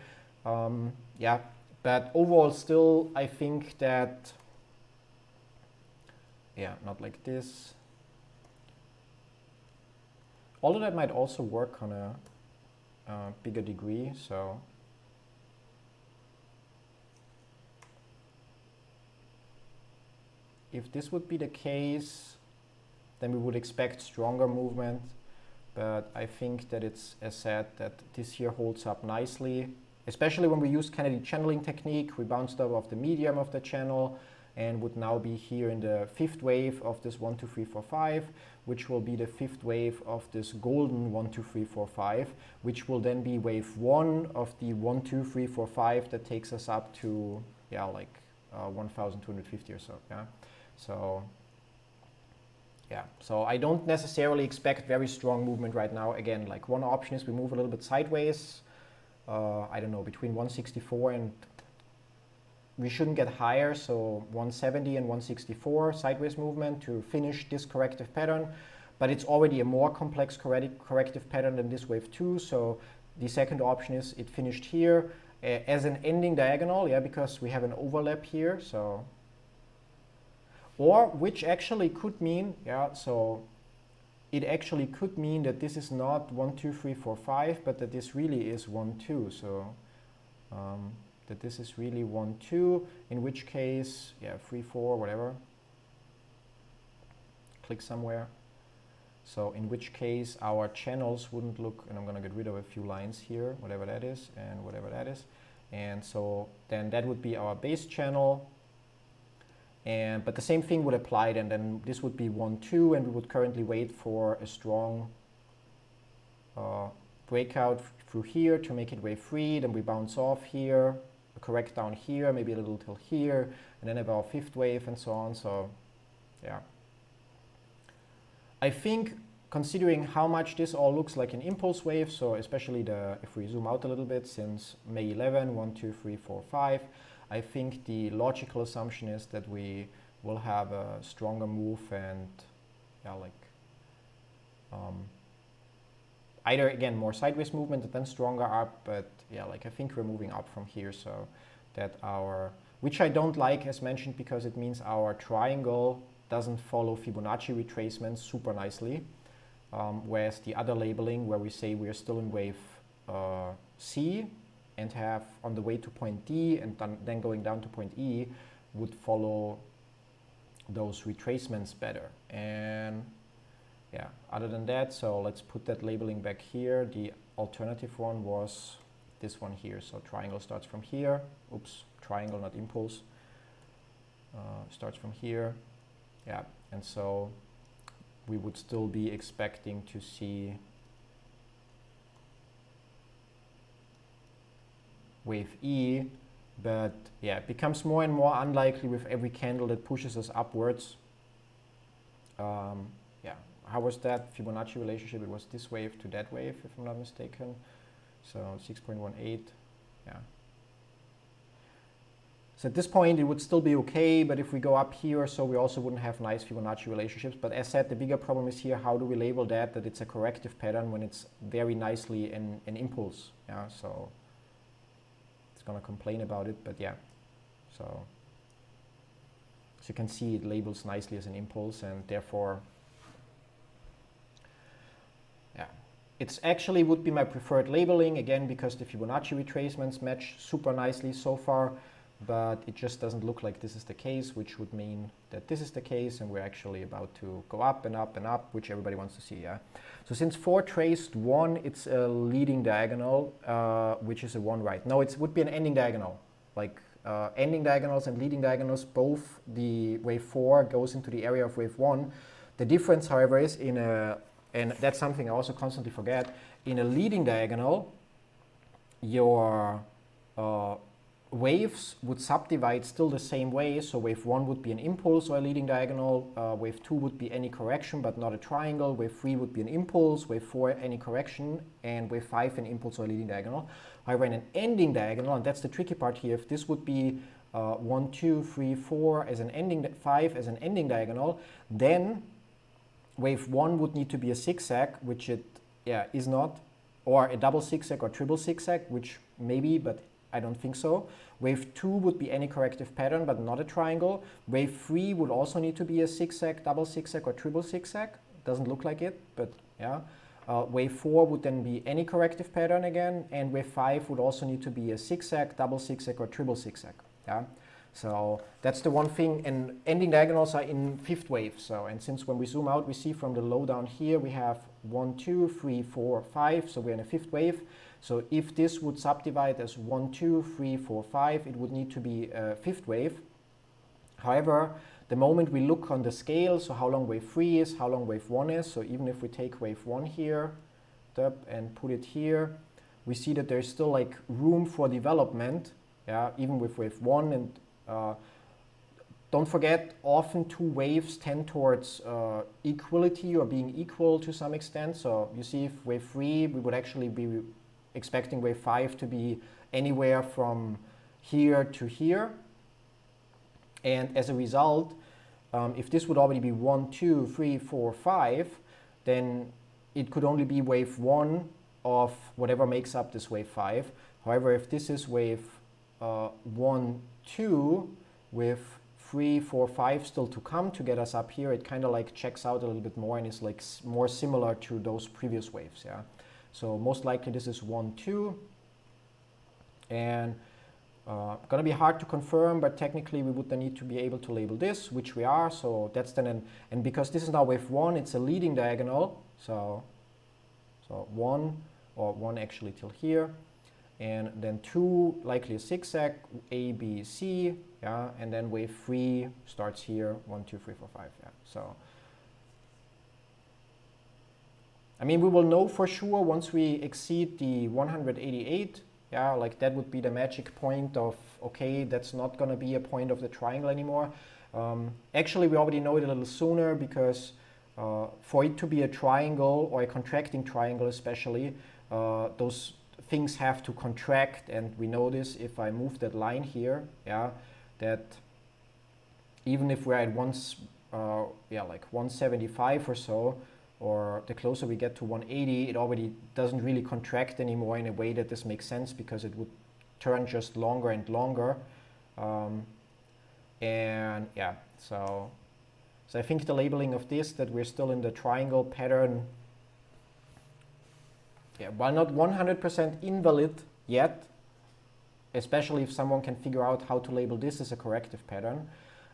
Yeah, but overall still, I think that, yeah, not like this. Although that might also work on a bigger degree, so. If this would be the case, then we would expect stronger movement. But I think that it's, as said, that this here holds up nicely, especially when we use Kennedy channeling technique. We bounced off the medium of the channel and would now be here in the fifth wave of this 1, 2, 3, 4, 5, which will be the fifth wave of this golden 1, 2, 3, 4, 5, which will then be wave 1 of the 1, 2, 3, 4, 5 that takes us up to, yeah, like 1,250 or so, yeah. So, yeah, so I don't necessarily expect very strong movement right now. Again, like one option is we move a little bit sideways, I don't know, between 164 and we shouldn't get higher, so 170 and 164 sideways movement to finish this corrective pattern. But it's already a more complex corrective pattern than this wave 2. So the second option is it finished here as an ending diagonal, yeah, because we have an overlap here. So, or which actually could mean, yeah, so it actually could mean that this is not 1, 2, 3, 4, 5, but that this really is 1, 2. So that this is really 1, 2, in which case, yeah, 3, 4, whatever. Click somewhere. So in which case our channels wouldn't look, and I'm going to get rid of a few lines here, whatever that is, and whatever that is. And so then that would be our base channel. And but the same thing would apply then this would be 1, 2, and we would currently wait for a strong breakout through here to make it wave 3. Then we bounce off here, correct down here, maybe a little till here, and then about fifth wave and so on. So yeah, I think considering how much this all looks like an impulse wave, so especially if we zoom out a little bit since May 11, 1, 2, 3, 4, 5, I think the logical assumption is that we will have a stronger move and, yeah, like either again more sideways movement and then stronger up, but yeah, like I think we're moving up from here, so that which I don't like as mentioned, because it means our triangle doesn't follow Fibonacci retracements super nicely, whereas the other labeling where we say we are still in wave C and have on the way to point D and then going down to point E would follow those retracements better. And yeah, other than that, so let's put that labeling back here. The alternative one was this one here. So triangle starts from here. Oops, triangle, not impulse. Starts from here. Yeah, and so we would still be expecting to see wave E, but yeah, it becomes more and more unlikely with every candle that pushes us upwards. Yeah, how was that Fibonacci relationship? It was this wave to that wave, if I'm not mistaken. So 6.18, yeah. So at this point, it would still be okay, but if we go up here, so we also wouldn't have nice Fibonacci relationships. But as said, the bigger problem is here, how do we label that it's a corrective pattern when it's very nicely an impulse? Yeah, so it's gonna complain about it, but yeah. So as you can see, it labels nicely as an impulse, and therefore, yeah, it's actually would be my preferred labeling, again, because the Fibonacci retracements match super nicely so far, but it just doesn't look like this is the case, which would mean that this is the case, and we're actually about to go up and up and up, which everybody wants to see, yeah? So since 4 traced 1, it's a leading diagonal, which is a 1 right. No, it would be an ending diagonal. Like ending diagonals and leading diagonals, both the wave 4 goes into the area of wave 1. The difference, however, is and that's something I also constantly forget, in a leading diagonal, your waves would subdivide still the same way. So wave 1 would be an impulse or a leading diagonal. Wave 2 would be any correction, but not a triangle. Wave 3 would be an impulse. Wave 4, any correction. And wave 5, an impulse or a leading diagonal. However, in an ending diagonal, and that's the tricky part here, if this would be 1, 2, 3, 4 as an ending, 5 as an ending diagonal, then wave 1 would need to be a zigzag, which it is not, or a double zigzag or triple zigzag, which maybe, but I don't think so. Wave 2 would be any corrective pattern, but not a triangle. Wave 3 would also need to be a zigzag, double zigzag, or triple zigzag. Doesn't look like it, but yeah. Wave 4 would then be any corrective pattern again, and wave 5 would also need to be a zigzag, double zigzag, or triple zigzag. Yeah. So that's the one thing, and ending diagonals are in fifth wave. So, and since when we zoom out, we see from the low down here, we have 1, 2, 3, 4, 5, so we're in a fifth wave. So if this would subdivide as 1, 2, 3, 4, 5, it would need to be a fifth wave. However, the moment we look on the scale, so how long wave 3 is, how long wave 1 is, so even if we take wave 1 here and put it here, we see that there's still like room for development, yeah, even with wave 1. And don't forget, often two waves tend towards equality or being equal to some extent. So you see, if wave 3, we would actually be expecting wave 5 to be anywhere from here to here. And as a result, if this would already be 1, 2, 3, 4, 5, then it could only be wave 1 of whatever makes up this wave 5. However, if this is wave 1, 2 with 3, 4, 5 still to come to get us up here, it kind of like checks out a little bit more and is like more similar to those previous waves. Yeah. So most likely this is 1, 2, and gonna be hard to confirm, but technically we would then need to be able to label this, which we are. So that's then and because this is now wave 1, it's a leading diagonal. So 1 or 1 actually till here, and then 2 likely a zigzag, A, B, C, yeah, and then wave 3 starts here, 1, 2, 3, 4, 5, yeah. So I mean, we will know for sure once we exceed the 188. Yeah, like that would be the magic point of, okay, that's not going to be a point of the triangle anymore. Actually, we already know it a little sooner, because for it to be a triangle, or a contracting triangle especially, those things have to contract, and we know this if I move that line here, yeah, that even if we're at like 175 or so, or the closer we get to 180, it already doesn't really contract anymore in a way that this makes sense, because it would turn just longer and longer. And yeah, so I think the labeling of this, that we're still in the triangle pattern, yeah, while not 100% invalid yet, especially if someone can figure out how to label this as a corrective pattern,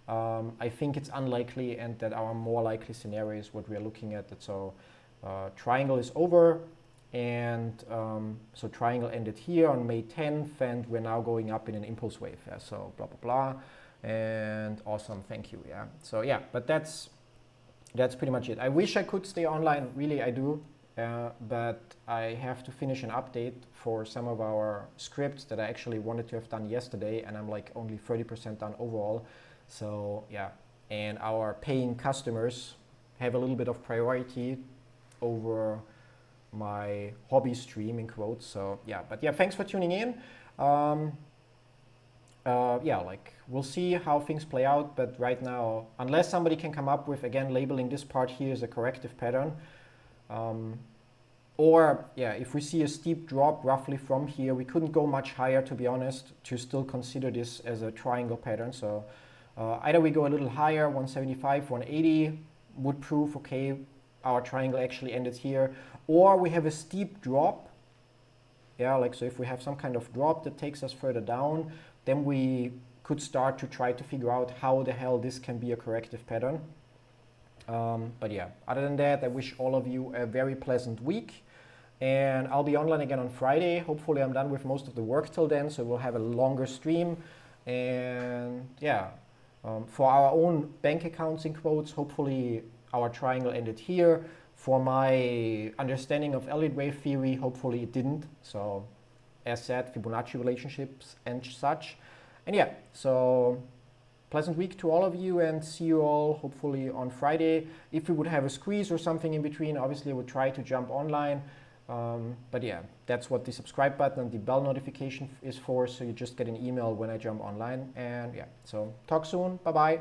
I think it's unlikely, and that our more likely scenario is what we're looking at. That so triangle is over, and so triangle ended here on May 10th, and we're now going up in an impulse wave. Yeah, so blah blah blah, and awesome, thank you. Yeah, so yeah, but that's pretty much it. I wish I could stay online, really I do, but I have to finish an update for some of our scripts that I actually wanted to have done yesterday, and I'm like only 30% done overall. So yeah, and our paying customers have a little bit of priority over my hobby stream in quotes. So yeah, but yeah, thanks for tuning in. Yeah, like we'll see how things play out, but right now, unless somebody can come up with, again, labeling this part here as a corrective pattern, or yeah, if we see a steep drop roughly from here, we couldn't go much higher, to be honest, to still consider this as a triangle pattern. So either we go a little higher, 175, 180 would prove, okay, our triangle actually ended here, or we have a steep drop. Yeah, like so if we have some kind of drop that takes us further down, then we could start to try to figure out how the hell this can be a corrective pattern. But yeah, other than that, I wish all of you a very pleasant week, and I'll be online again on Friday. Hopefully I'm done with most of the work till then, so we'll have a longer stream. And yeah, for our own bank accounts in quotes, hopefully our triangle ended here. For my understanding of Elliott wave theory, hopefully it didn't. So as said, Fibonacci relationships and such. And yeah, so pleasant week to all of you, and see you all hopefully on Friday. If we would have a squeeze or something in between, obviously I would try to jump online. But yeah, that's what the subscribe button and the bell notification is for, so you just get an email when I jump online. And yeah, so talk soon. Bye-bye.